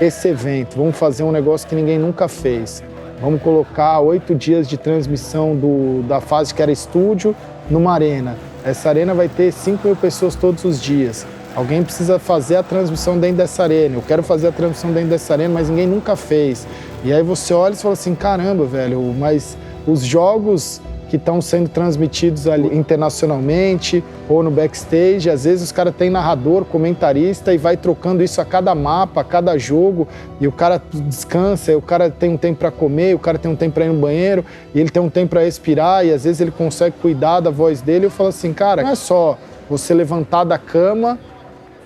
Esse evento, vamos fazer um negócio que ninguém nunca fez. Vamos colocar 8 dias de transmissão da fase que era estúdio numa arena. Essa arena vai ter 5 mil pessoas todos os dias. Alguém precisa fazer a transmissão dentro dessa arena. Eu quero fazer a transmissão dentro dessa arena, mas ninguém nunca fez. E aí você olha e fala assim, caramba, velho, mas os jogos que estão sendo transmitidos ali internacionalmente ou no backstage, às vezes os caras têm narrador, comentarista e vai trocando isso a cada mapa, a cada jogo, e o cara descansa, e o cara tem um tempo para comer, o cara tem um tempo para ir no banheiro, e ele tem um tempo para respirar, e às vezes ele consegue cuidar da voz dele. Eu falo assim, cara, não é só você levantar da cama,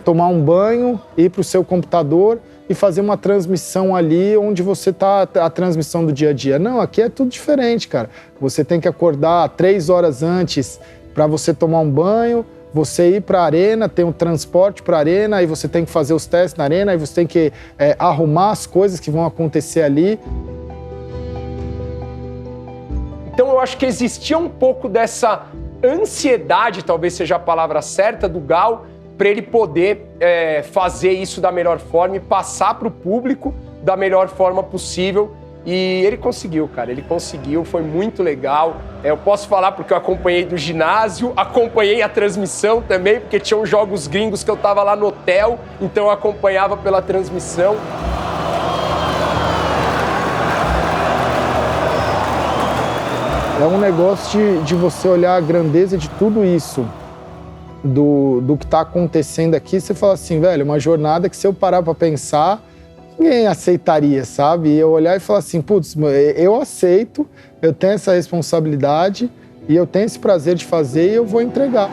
tomar um banho, ir para o seu computador e fazer uma transmissão ali onde você está, a transmissão do dia a dia. Não, aqui é tudo diferente, cara. Você tem que acordar 3 horas antes para você tomar um banho, você ir para a arena, tem um transporte para a arena, aí você tem que fazer os testes na arena, aí você tem que arrumar as coisas que vão acontecer ali. Então eu acho que existia um pouco dessa ansiedade, talvez seja a palavra certa, do Gal, para ele poder fazer isso da melhor forma e passar para o público da melhor forma possível. E ele conseguiu, cara, ele conseguiu, foi muito legal. Eu posso falar porque eu acompanhei do ginásio, acompanhei a transmissão também, porque tinham jogos gringos que eu tava lá no hotel, então eu acompanhava pela transmissão. É um negócio de você olhar a grandeza de tudo isso, do que está acontecendo aqui, você fala assim, velho, uma jornada que se eu parar para pensar, ninguém aceitaria, sabe? E eu olhar e falar assim, putz, eu aceito, eu tenho essa responsabilidade e eu tenho esse prazer de fazer e eu vou entregar.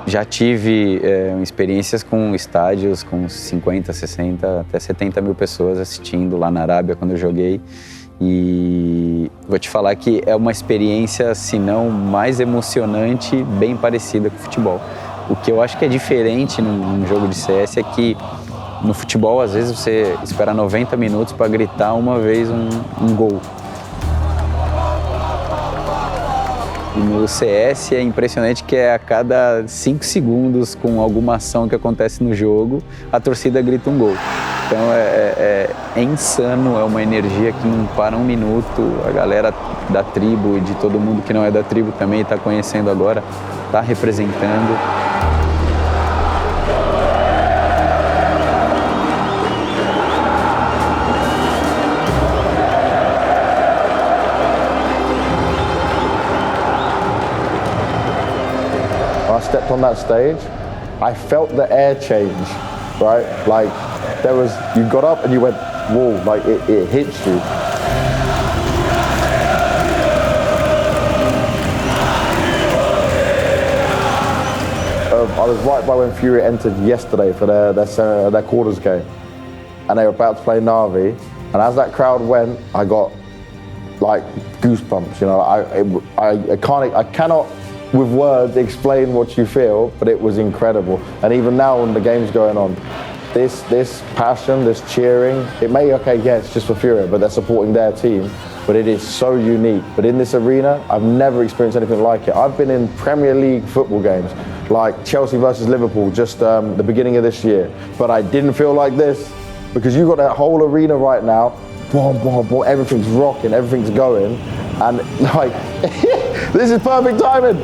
Já tive experiências com estádios com 50, 60, até 70 mil pessoas assistindo lá na Arábia quando eu joguei. E vou te falar que é uma experiência, se não mais emocionante, bem parecida com o futebol. O que eu acho que é diferente num jogo de CS é que no futebol, às vezes, você espera 90 minutos para gritar uma vez um gol. E no CS é impressionante que a cada 5 segundos, com alguma ação que acontece no jogo, a torcida grita um gol. Então é insano, é uma energia que não para um minuto. A galera da tribo e de todo mundo que não é da tribo também está conhecendo agora, está representando. When I stepped on that stage, I felt the air change, right? Like you got up and you went, whoa, like it hits you. I was right by when Fury entered yesterday for their quarters game, and they were about to play Na'Vi, and as that crowd went, I got like goosebumps. You know, I cannot with words explain what you feel, but it was incredible. And even now when the game's going on, this passion, this cheering, it's just for Fury, but they're supporting their team, but it is so unique. But in this arena, I've never experienced anything like it. I've been in Premier League football games, like Chelsea versus Liverpool, just the beginning of this year, but I didn't feel like this, because you got that whole arena right now, boom, boom, boom, everything's rocking, everything's going, and like, this is perfect timing,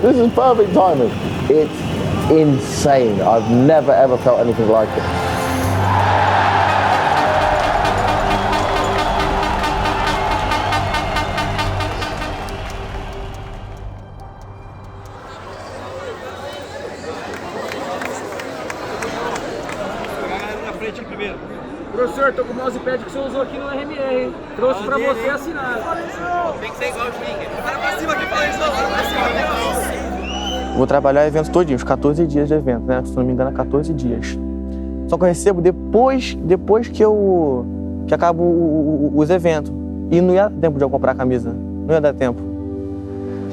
It's insane. I've never ever felt anything like it. Professor, tô com o mousepad que o senhor usou aqui no RMR, hein? Trouxe pra você assinar. Tem que ser igual o Schwing. Para pra cima aqui, fala isso, para pra cima. Vou trabalhar evento todinho, uns 14 dias de evento, né? Se não me engano, é 14 dias. Só que eu recebo depois que acabam os eventos. E não ia dar tempo de eu comprar a camisa. Não ia dar tempo.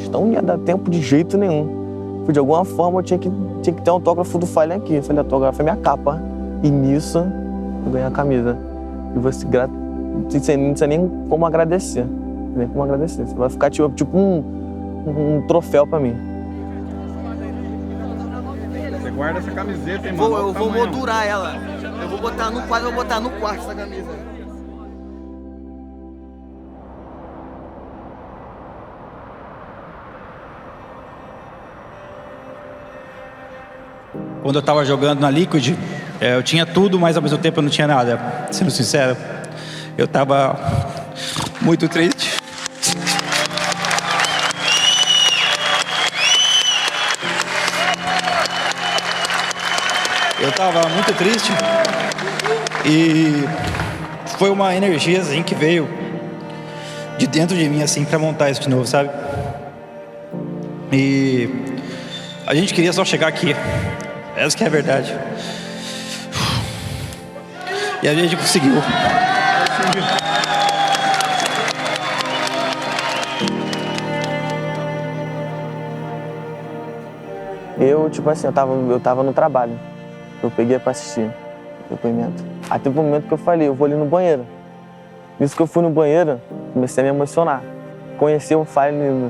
Então não ia dar tempo de jeito nenhum. De alguma forma eu tinha que ter um autógrafo do Fallen aqui. Esse autógrafo é minha capa. E nisso eu ganhei a camisa. E você não sei nem como agradecer. Nem como agradecer. Você vai ficar tipo um troféu pra mim. Você guarda essa camiseta, hein, mano? Eu vou moldurar ela. Eu vou botar no quadro, eu vou botar no quarto essa camisa. Quando eu estava jogando na Liquid, eu tinha tudo, mas ao mesmo tempo eu não tinha nada. Sendo sincero, eu estava muito triste. Eu estava muito triste e foi uma energia assim que veio de dentro de mim assim para montar isso de novo, sabe? E a gente queria só chegar aqui. Essa que é a verdade. E a gente conseguiu. Eu, tipo assim, eu tava no trabalho. Eu peguei pra assistir o depoimento. Aí teve um momento que eu falei, eu vou ali no banheiro. Nisso que eu fui no banheiro, comecei a me emocionar. Conhecer o Fallen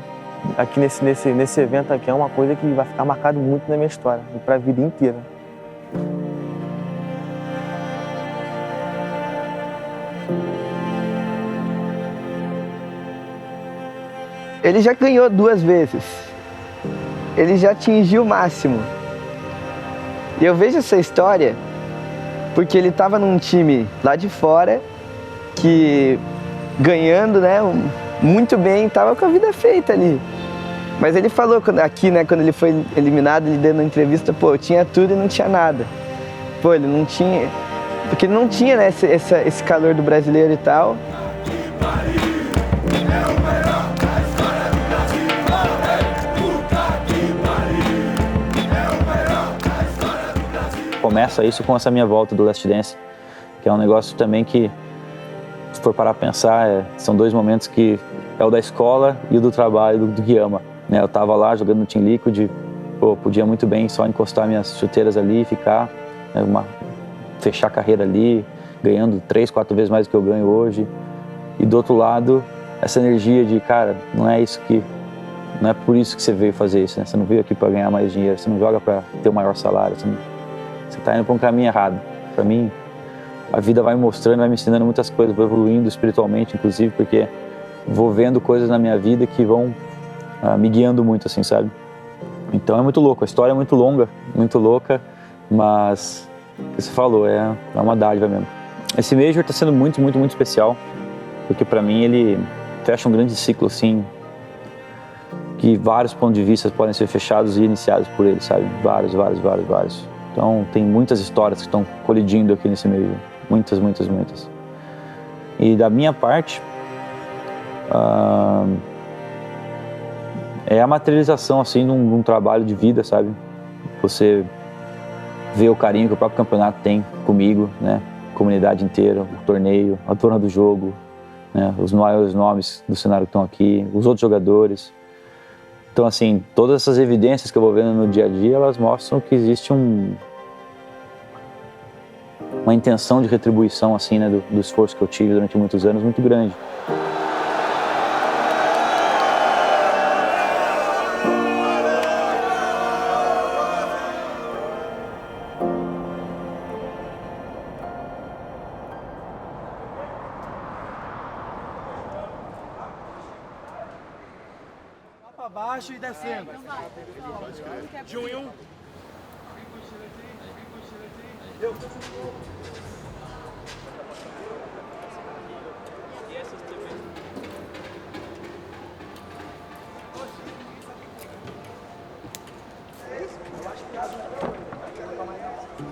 aqui nesse evento aqui é uma coisa que vai ficar marcado muito na minha história, e pra vida inteira. Ele já ganhou 2 vezes. Ele já atingiu o máximo. E eu vejo essa história porque ele estava num time lá de fora que ganhando, né, muito bem, estava com a vida feita ali. Mas ele falou aqui, né, quando ele foi eliminado, ele deu na entrevista, pô, eu tinha tudo e não tinha nada. Pô, ele não tinha, porque ele não tinha, né, esse calor do brasileiro e tal. começa isso com essa minha volta do Last Dance, que é um negócio também que, se for parar a pensar, são 2 momentos que é o da escola e o do trabalho do Guiama, né? Eu tava lá jogando no Team Liquid, podia muito bem só encostar minhas chuteiras ali e ficar, né, fechar a carreira ali, ganhando 3, 4 vezes mais do que eu ganho hoje. E do outro lado, essa energia de, cara, não é por isso que você veio fazer isso, né? Você não veio aqui para ganhar mais dinheiro, você não joga para ter o maior salário, você tá indo para um caminho errado. Para mim, a vida vai me mostrando, vai me ensinando muitas coisas, vou evoluindo espiritualmente, inclusive, porque vou vendo coisas na minha vida que vão me guiando muito, assim, sabe? Então é muito louco, a história é muito longa, muito louca, mas o que você falou, é uma dádiva mesmo. Esse Major está sendo muito, muito, muito especial, porque para mim ele fecha um grande ciclo, assim, que vários pontos de vista podem ser fechados e iniciados por ele, sabe? Vários. Então tem muitas histórias que estão colidindo aqui nesse Major. Muitas. E da minha parte, é a materialização, assim, de um trabalho de vida, sabe? Você vê o carinho que o próprio campeonato tem comigo, né? A comunidade inteira, o torneio, a dona do jogo, né? Os maiores nomes do cenário que estão aqui, os outros jogadores. Então, assim, todas essas evidências que eu vou vendo no dia a dia, elas mostram que existe uma intenção de retribuição, assim, né, do esforço que eu tive durante muitos anos, muito grande. Para baixo e descendo. De 1 em 1.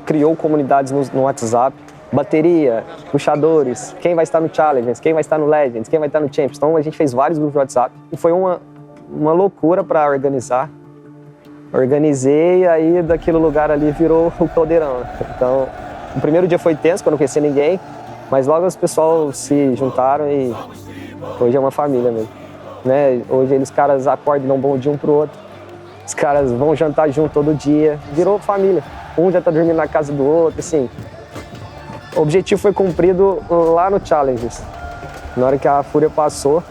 Criou comunidades no WhatsApp, bateria, puxadores, quem vai estar no Challengers, quem vai estar no Legends, quem vai estar no Champions. Então a gente fez vários grupos de WhatsApp e foi uma loucura para organizar. Organizei e aí daquele lugar ali virou o caldeirão. Então o primeiro dia foi tenso, porque eu não conhecia ninguém, mas logo os pessoal se juntaram e hoje é uma família mesmo. Né? Hoje eles caras acordam e dão um bom dia um pro outro. Os caras vão jantar junto todo dia, virou família. Um já tá dormindo na casa do outro, assim. O objetivo foi cumprido lá no Challengers. Na hora que a Fúria passou,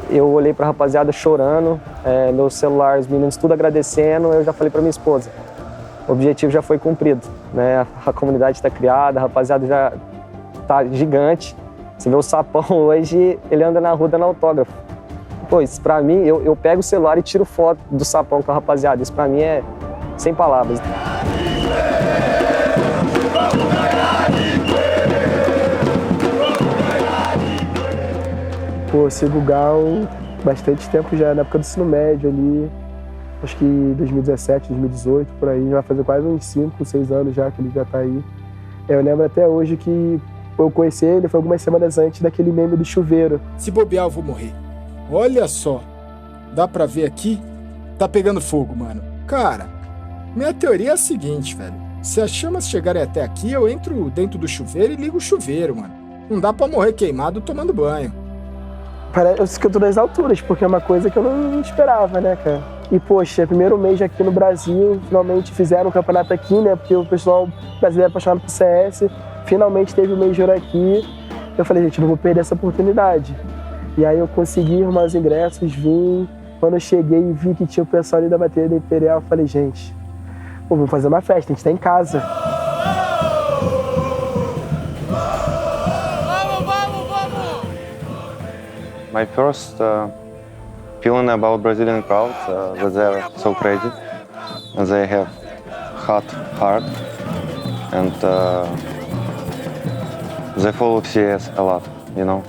eu olhei pra rapaziada chorando, meu celular, os meninos tudo agradecendo, eu já falei pra minha esposa. O objetivo já foi cumprido, né? A comunidade tá criada, a rapaziada já tá gigante. Você vê o Sapão hoje, ele anda na rua dando autógrafo. Pô, isso pra mim, eu pego o celular e tiro foto do Sapão com a rapaziada. Isso pra mim é sem palavras. Pô, sigo o Gal bastante tempo já, na época do ensino médio ali. Acho que 2017, 2018, por aí. Já vai fazer quase uns 5, 6 anos já que ele já tá aí. Eu lembro até hoje que eu conheci ele, foi algumas semanas antes daquele meme do chuveiro. Se bobear, eu vou morrer. Olha só, dá pra ver aqui? Tá pegando fogo, mano. Cara, minha teoria é a seguinte, velho. Se as chamas chegarem até aqui, eu entro dentro do chuveiro e ligo o chuveiro, mano. Não dá pra morrer queimado tomando banho. Parece que eu tô das alturas, porque é uma coisa que eu não esperava, né, cara? E, poxa, primeiro mês aqui no Brasil, finalmente fizeram um campeonato aqui, né? Porque o pessoal brasileiro é apaixonado por CS, finalmente teve o Major aqui. Eu falei, gente, não vou perder essa oportunidade. E aí eu consegui arrumar os ingressos, vim. Quando eu cheguei e vi que tinha o pessoal ali da bateria da Imperial, eu falei, gente, pô, vamos fazer uma festa, a gente tá em casa. My first feeling about Brazilian crowds that they're so crazy, and they have hot heart, and they follow CS a lot, you know.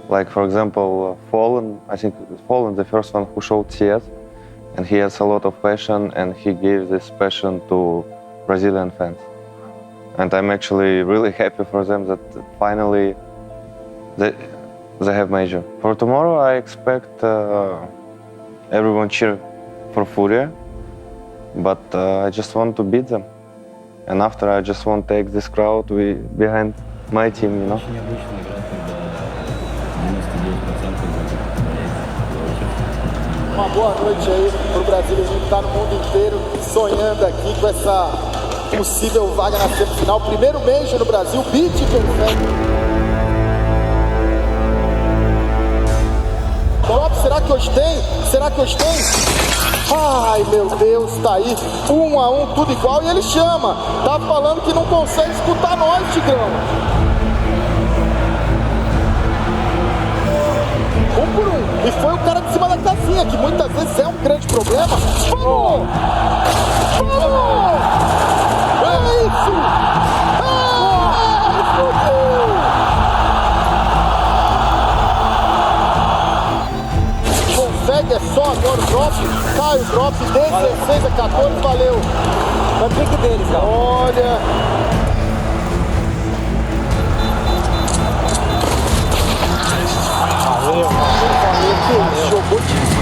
Like for example, Fallen, I think Fallen, the first one who showed CS, and he has a lot of passion, and he gave this passion to Brazilian fans. And I'm actually really happy for them that finally they have Major. For tomorrow, I expect everyone cheer for Furia, but I just want to beat them. And after, I just want to take this crowd behind my team, you know. Uma boa noite aí pro Brasil, a gente tá no mundo inteiro sonhando aqui com essa possível vaga na semifinal. Primeiro Major no Brasil, beat perfeito. Top, será que hoje tem? Será que hoje tem? Ai, meu Deus, tá aí, 1 a 1, tudo igual, e ele chama. Tá falando que não consegue escutar nós, Tigrão. 1 por 1, e foi o cara de cima da casinha, que muitas vezes é um grande problema. Vamos! Vamos! É isso! Consegue, é só agora o drop. Cai o drop, 16 a 14, valeu. Vai pique deles, cara. Olha. Valeu. Jogou demais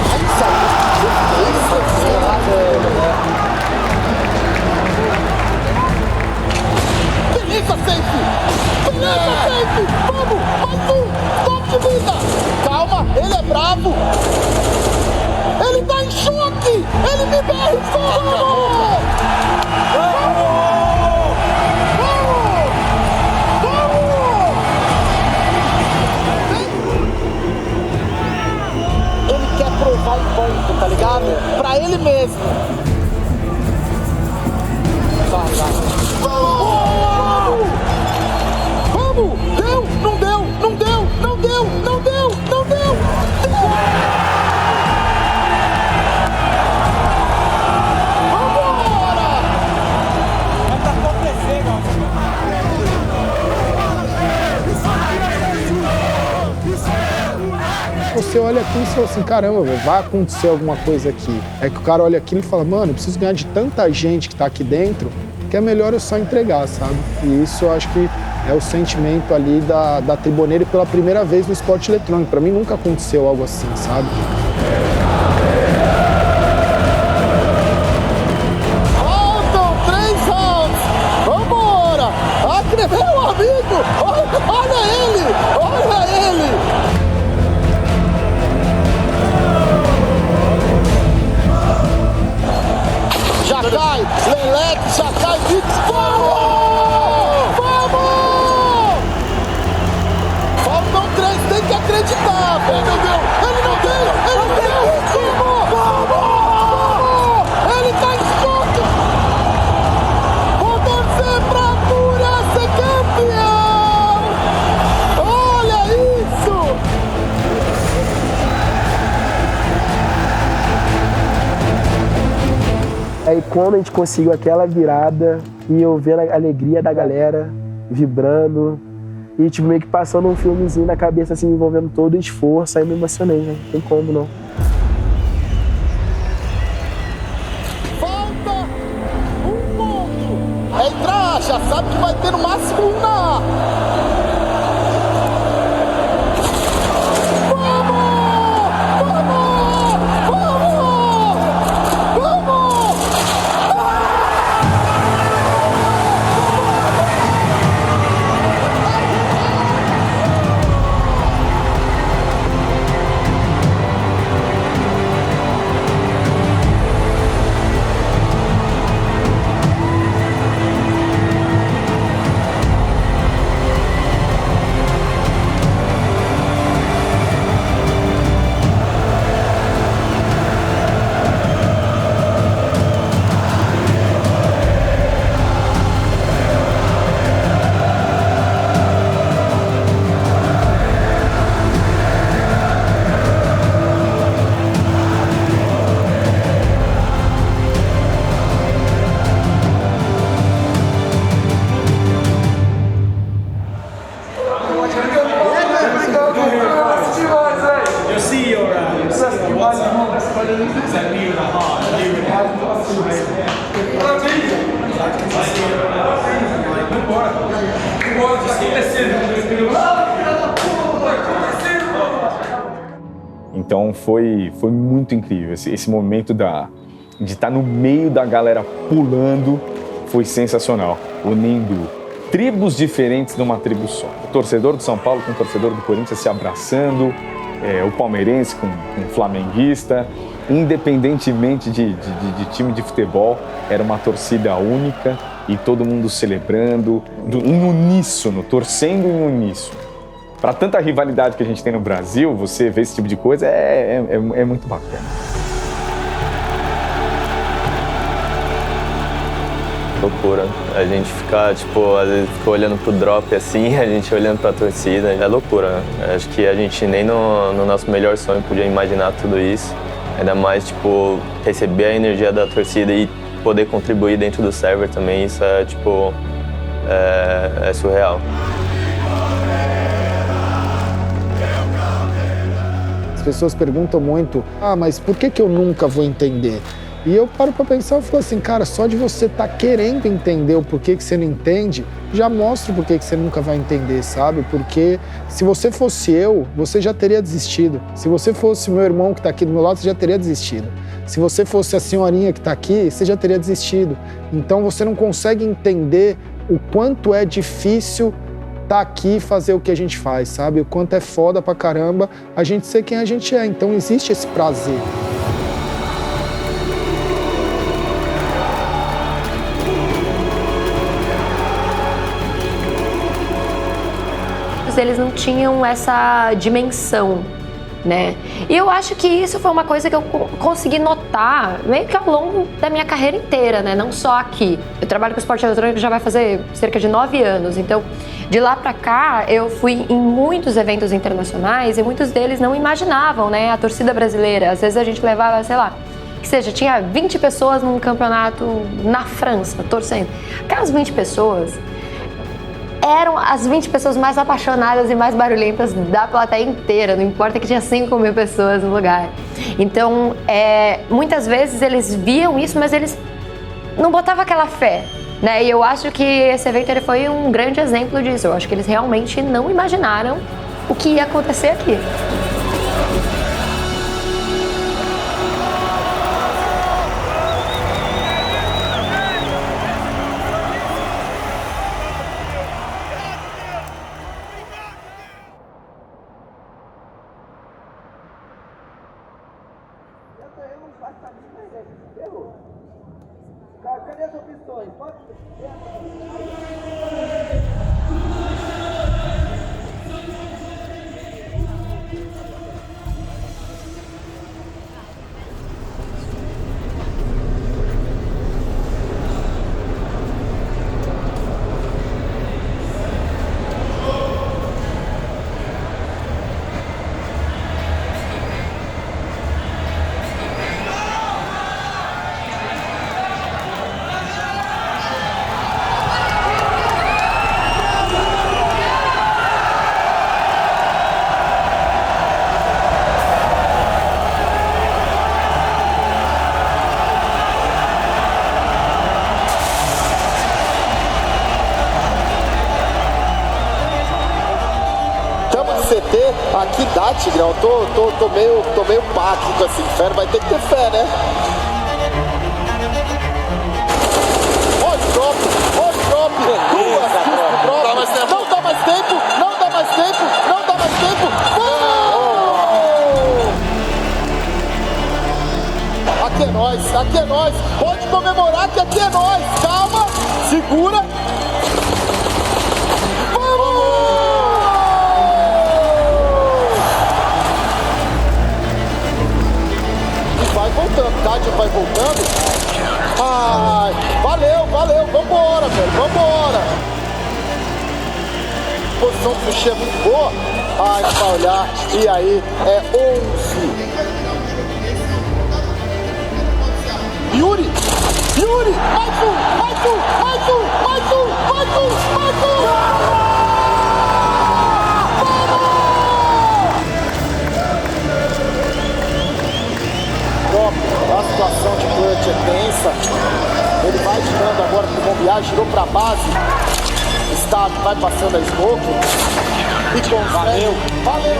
Beleza, safe! Beleza, safe! Vamos! Mais um! Top de vida! Calma, ele é bravo! Ele tá em choque! Ele me berra! Vamos! Ele quer provar um ponto, tá ligado? Pra ele mesmo. Vamos! Deu! Não deu! Não deu! Não deu! Não deu! Não deu! Você olha aqui e fala assim, caramba, vai acontecer alguma coisa aqui. É que o cara olha aqui e fala, mano, eu preciso ganhar de tanta gente que tá aqui dentro, que é melhor eu só entregar, sabe? E isso eu acho que é o sentimento ali da Triboneira pela primeira vez no esporte eletrônico. Pra mim nunca aconteceu algo assim, sabe? Faltam 3 rounds! Vambora! Meu amigo! Olha ele! Olha ele! Já cai, Leleque, já cai, Vix, vamos! Vamos! Faltam 3, tem que acreditar! Ele não deu! Ele não deu! Ele não deu! Vamos! Vamos! Ele tá em choque! Vou torcer pra Fúria ser campeão! Olha isso! Aí quando a gente conseguiu aquela virada e eu vendo a alegria da galera vibrando e tipo meio que passando um filmezinho na cabeça assim, envolvendo todo o esforço, aí me emocionei, né? Não tem como não. Falta 1 ponto! É entrar, já sabe que vai ter no máximo 1 na A. Então foi muito incrível esse momento de estar no meio da galera pulando, foi sensacional, unindo tribos diferentes numa tribo só. O torcedor do São Paulo com o torcedor do Corinthians se abraçando, o palmeirense com o flamenguista, independentemente de time de futebol, era uma torcida única e todo mundo celebrando, em uníssono, torcendo em uníssono. Para tanta rivalidade que a gente tem no Brasil, você ver esse tipo de coisa é muito bacana. Loucura. A gente fica, às vezes fica olhando pro drop assim, a gente olhando pra torcida, é loucura, né? Acho que a gente nem no nosso melhor sonho podia imaginar tudo isso. Ainda mais, receber a energia da torcida e poder contribuir dentro do server também, isso é surreal. As pessoas perguntam muito, mas por que eu nunca vou entender? E eu paro pra pensar e falo assim, cara, só de você estar querendo entender o porquê que você não entende, já mostra o porquê que você nunca vai entender, sabe? Porque se você fosse eu, você já teria desistido. Se você fosse meu irmão que tá aqui do meu lado, você já teria desistido. Se você fosse a senhorinha que tá aqui, você já teria desistido. Então você não consegue entender o quanto é difícil tá aqui e fazer o que a gente faz, sabe? O quanto é foda pra caramba a gente ser quem a gente é. Então existe esse prazer. Eles não tinham essa dimensão, né? E eu acho que isso foi uma coisa que eu consegui notar meio que ao longo da minha carreira inteira, né? Não só aqui. Eu trabalho com esporte eletrônico já vai fazer cerca de 9 anos, então de lá pra cá eu fui em muitos eventos internacionais e muitos deles não imaginavam, né? A torcida brasileira, às vezes a gente levava, sei lá, que seja, tinha 20 pessoas num campeonato na França torcendo. Aquelas 20 pessoas eram as 20 pessoas mais apaixonadas e mais barulhentas da plateia inteira, não importa que tinha 5 mil pessoas no lugar. Então, muitas vezes eles viam isso, mas eles não botavam aquela fé, né? E eu acho que esse evento ele foi um grande exemplo disso. Eu acho que eles realmente não imaginaram o que ia acontecer aqui. Cadê as opções? Aqui dá, Tigrão, tô meio paco com esse inferno, vai ter que ter fé, né? Olha o drop, duas, drop. Não dá mais tempo, não dá mais tempo. Aqui é nós, pode comemorar que aqui é nós. Calma, segura. Voltando, Cádio vai voltando. Ai, valeu, vambora, velho, vambora. A posição do Sushi é muito boa. Ai, pra olhar, e aí é 11. Yuri, mais um. A situação de clutch é tensa. Ele vai girando agora pro bombear, girou pra base. Está, vai passando a smoke. E consegue. Valeu.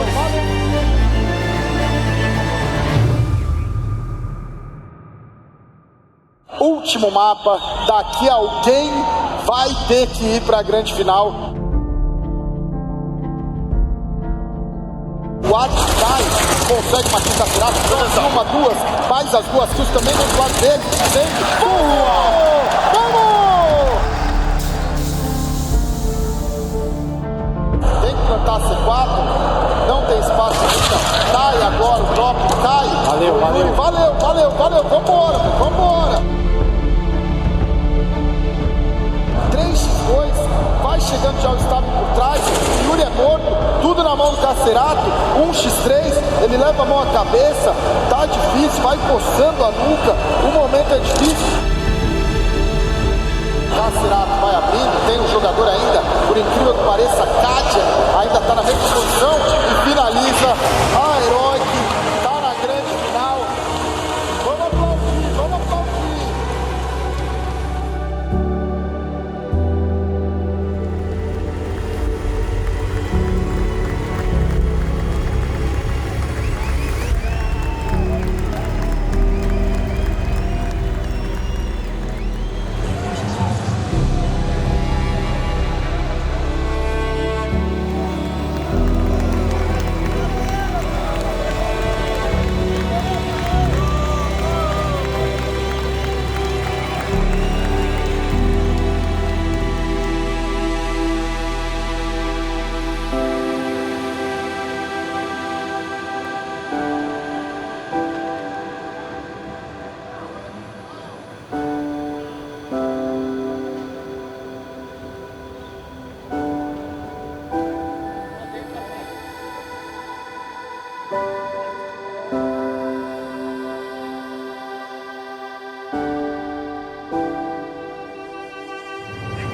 último mapa. Daqui alguém vai ter que ir para a grande final. O Adi cai, consegue uma quinta virada, uma, duas, faz as duas kills também do outro lado dele. Vamos! Tem que plantar C4, não tem espaço ainda. Cai agora, o drop cai. Valeu, vambora. 3x2, vai chegando já o Stab por trás, Yuri é morto, tudo na mão do Cacerato, 1x3, ele leva a mão à cabeça, tá difícil, vai coçando a nuca, o momento é difícil. Cacerato vai abrindo, tem um jogador ainda, por incrível que pareça, Kátia ainda tá na recomposição e finaliza a Heroic, tá na grande final. Vamos aplaudir.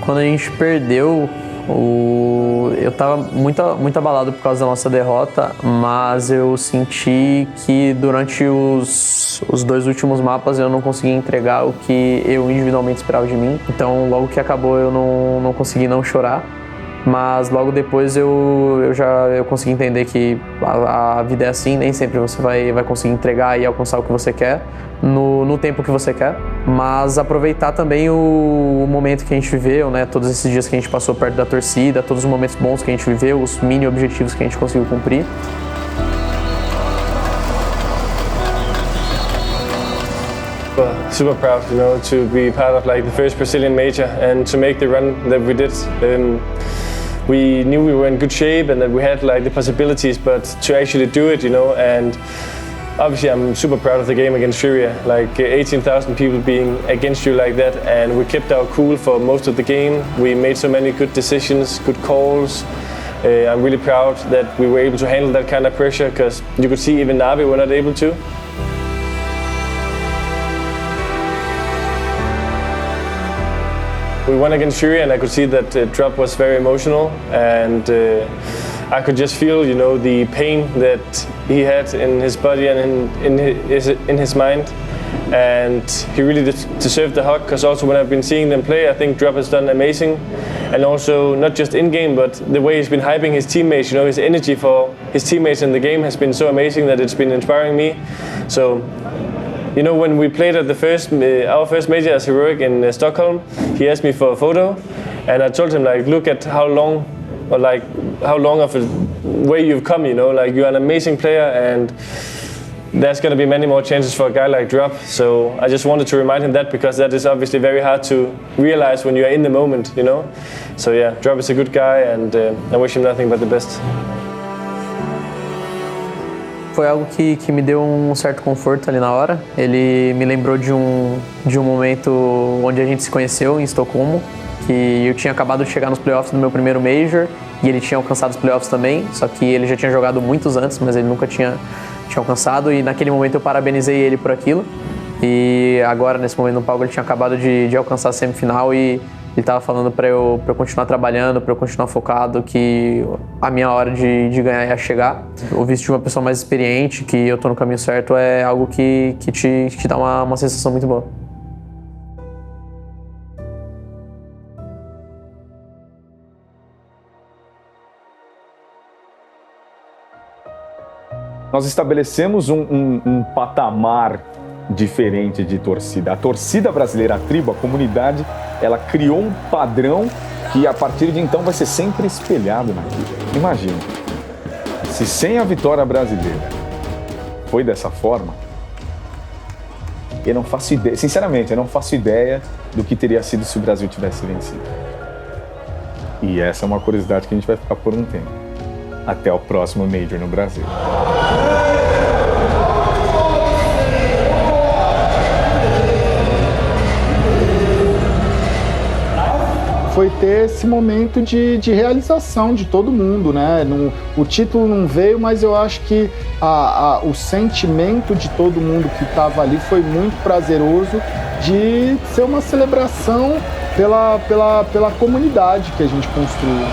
Quando a gente perdeu, eu tava muito abalado por causa da nossa derrota, mas eu senti que durante os 2 últimos mapas eu não consegui entregar o que eu individualmente esperava de mim. Então logo que acabou eu não consegui não chorar, mas logo depois eu consegui entender que a vida é assim, nem sempre você vai conseguir entregar e alcançar o que você quer no tempo que você quer, mas aproveitar também o momento que a gente viveu, né? Todos esses dias que a gente passou perto da torcida, todos os momentos bons que a gente viveu, os mini objetivos que a gente conseguiu cumprir. Super proud, to be part of the first Brazilian major and to make the run that we did. We knew we were in good shape and that we had the possibilities, but to actually do it, and obviously I'm super proud of the game against Syria. 18,000 people being against you like that, and we kept our cool for most of the game. We made so many good decisions, good calls. I'm really proud that we were able to handle that kind of pressure, because you could see even Navi were not able to. We won against Syria, and I could see that Drop was very emotional, and I could just feel, the pain that he had in his body and in his mind, and he really deserved the hug. Because also when I've been seeing them play, I think Drop has done amazing, and also not just in game, but the way he's been hyping his teammates. His energy for his teammates in the game has been so amazing that it's been inspiring me. So. When we played at our first major as Heroic in Stockholm, he asked me for a photo, and I told him look at how long of a way you've come. You're an amazing player, and there's going to be many more chances for a guy like Drop. So I just wanted to remind him that, because that is obviously very hard to realize when you are in the moment. So yeah, Drop is a good guy, and I wish him nothing but the best. Foi algo que me deu um certo conforto ali na hora. Ele me lembrou de um momento onde a gente se conheceu em Estocolmo, que eu tinha acabado de chegar nos playoffs do meu primeiro Major e ele tinha alcançado os playoffs também, só que ele já tinha jogado muitos antes, mas ele nunca tinha alcançado, e naquele momento eu parabenizei ele por aquilo. E agora, nesse momento no palco, ele tinha acabado de alcançar a semifinal e ele estava falando para eu continuar trabalhando, para eu continuar focado, que a minha hora de ganhar ia chegar. Ouvir isso de uma pessoa mais experiente, que eu tô no caminho certo, é algo que te dá uma sensação muito boa. Nós estabelecemos um patamar diferente de torcida. A torcida brasileira, a tribo, a comunidade, ela criou um padrão que a partir de então vai ser sempre espelhado naquilo. Imagina, se sem a vitória brasileira foi dessa forma, eu não faço ideia, sinceramente, eu não faço ideia do que teria sido se o Brasil tivesse vencido. E essa é uma curiosidade que a gente vai ficar por um tempo. Até o próximo Major no Brasil. Foi ter esse momento de realização de todo mundo, né? O título não veio, mas eu acho que o sentimento de todo mundo que estava ali foi muito prazeroso de ser uma celebração pela comunidade que a gente construiu.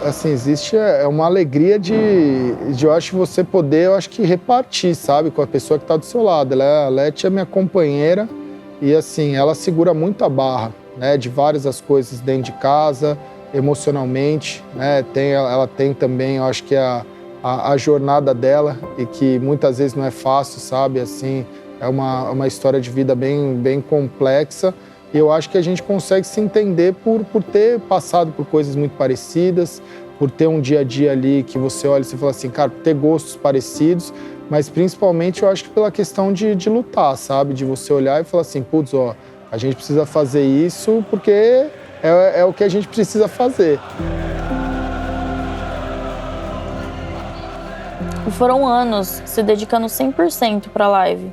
Assim, existe uma alegria de eu acho você poder, eu acho que repartir, sabe, com a pessoa que está do seu lado. A Leti é minha companheira e assim, ela segura muito a barra, né, de várias as coisas dentro de casa, emocionalmente, né, ela tem também, eu acho que a jornada dela e que muitas vezes não é fácil, sabe, assim, é uma história de vida bem complexa. E eu acho que a gente consegue se entender por ter passado por coisas muito parecidas, por ter um dia a dia ali que você olha e você fala assim, cara, ter gostos parecidos, mas principalmente eu acho que pela questão de lutar, sabe? De você olhar e falar assim, putz, ó, a gente precisa fazer isso porque é o que a gente precisa fazer. E foram anos se dedicando 100% para a live.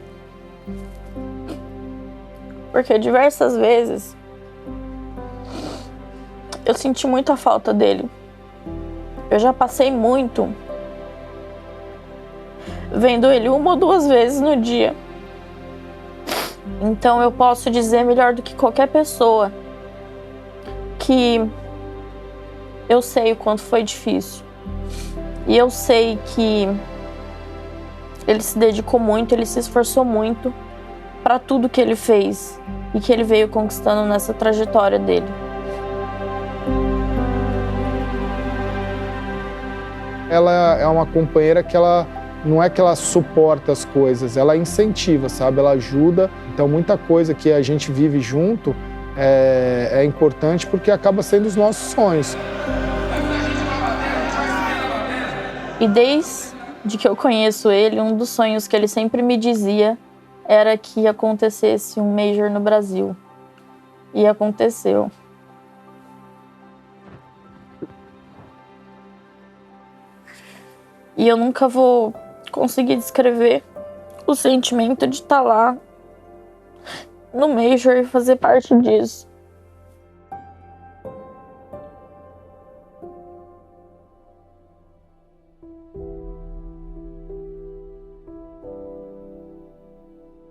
Porque diversas vezes eu senti muita falta dele. Eu já passei muito vendo ele 1 ou 2 vezes no dia. Então eu posso dizer melhor do que qualquer pessoa que eu sei o quanto foi difícil. E eu sei que ele se dedicou muito, ele se esforçou muito para tudo que ele fez e que ele veio conquistando nessa trajetória dele. Ela é uma companheira que ela não é que ela suporta as coisas, ela incentiva, sabe? Ela ajuda. Então muita coisa que a gente vive junto é importante porque acaba sendo os nossos sonhos. E desde que eu conheço ele, um dos sonhos que ele sempre me dizia era que acontecesse um Major no Brasil. E aconteceu. E eu nunca vou conseguir descrever o sentimento de estar lá no Major e fazer parte disso.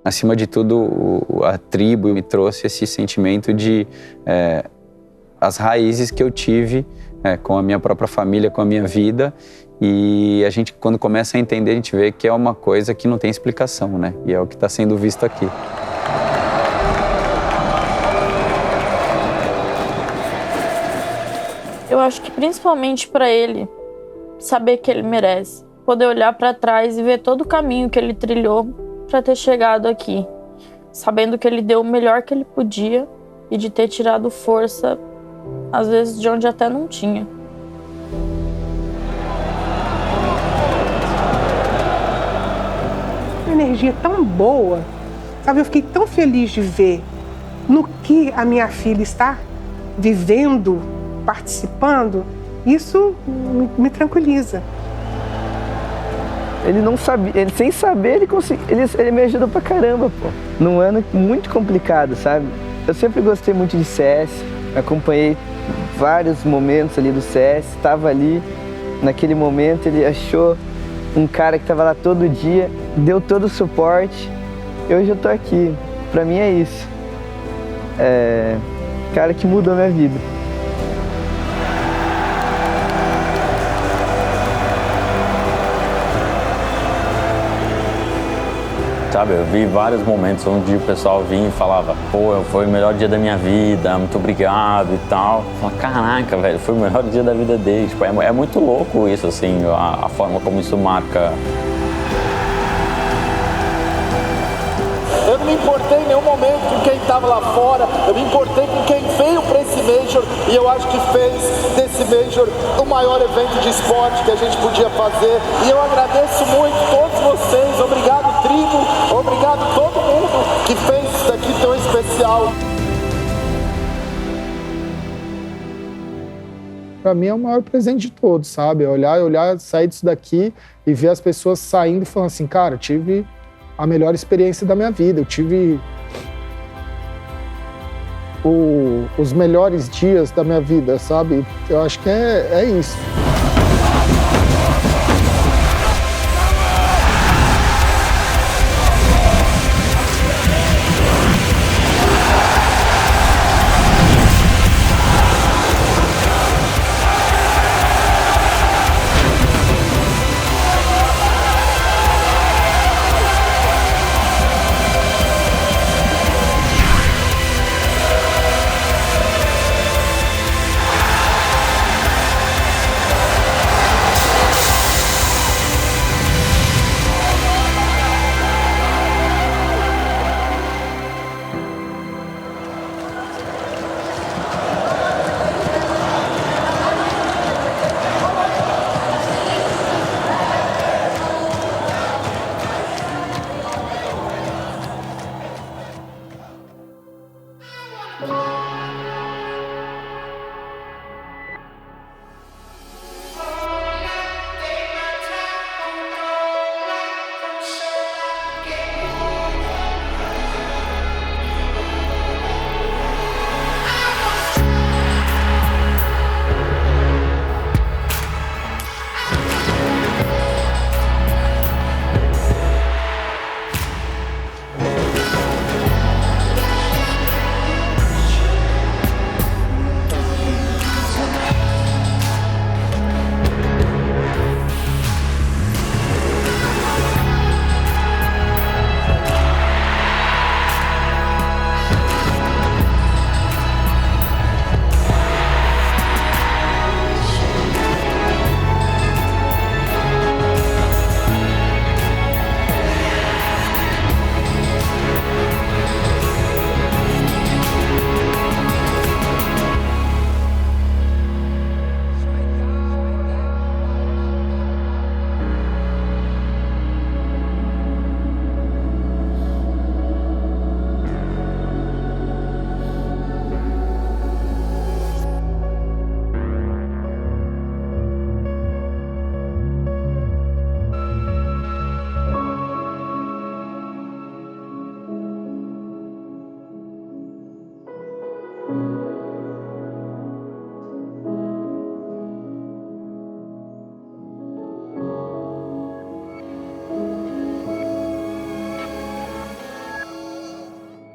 Acima de tudo, a tribo me trouxe esse sentimento de as raízes que eu tive com a minha própria família, com a minha vida. E a gente, quando começa a entender, a gente vê que é uma coisa que não tem explicação, né? E é o que está sendo visto aqui. Eu acho que principalmente para ele, saber que ele merece. Poder olhar para trás e ver todo o caminho que ele trilhou para ter chegado aqui, sabendo que ele deu o melhor que ele podia e de ter tirado força, às vezes, de onde até não tinha. Uma energia tão boa, sabe? Eu fiquei tão feliz de ver no que a minha filha está vivendo, participando. Isso me tranquiliza. Ele não sabia, sem saber, ele me ajudou pra caramba, pô. Num ano muito complicado, sabe? Eu sempre gostei muito de CS, acompanhei vários momentos ali do CS, estava ali, naquele momento ele achou um cara que estava lá todo dia, deu todo o suporte, e hoje eu tô aqui. Pra mim é isso. Cara que mudou a minha vida. Sabe, eu vi vários momentos onde o pessoal vinha e falava, pô, foi o melhor dia da minha vida, muito obrigado e tal. Eu falava, caraca, velho, foi o melhor dia da vida deles. Tipo, é muito louco isso, assim, a forma como isso marca. Eu não me importei em nenhum momento com quem estava lá fora, eu me importei com quem veio para esse Major e eu acho que fez desse Major o maior evento de esporte que a gente podia fazer. E eu agradeço muito todos vocês, obrigado tribo, obrigado todo mundo que fez isso daqui tão especial. Para mim é o maior presente de todos, sabe? Olhar, sair disso daqui e ver as pessoas saindo e falando assim, cara, eu tive a melhor experiência da minha vida, eu tive os melhores dias da minha vida, sabe? Eu acho que é isso.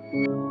Thank you.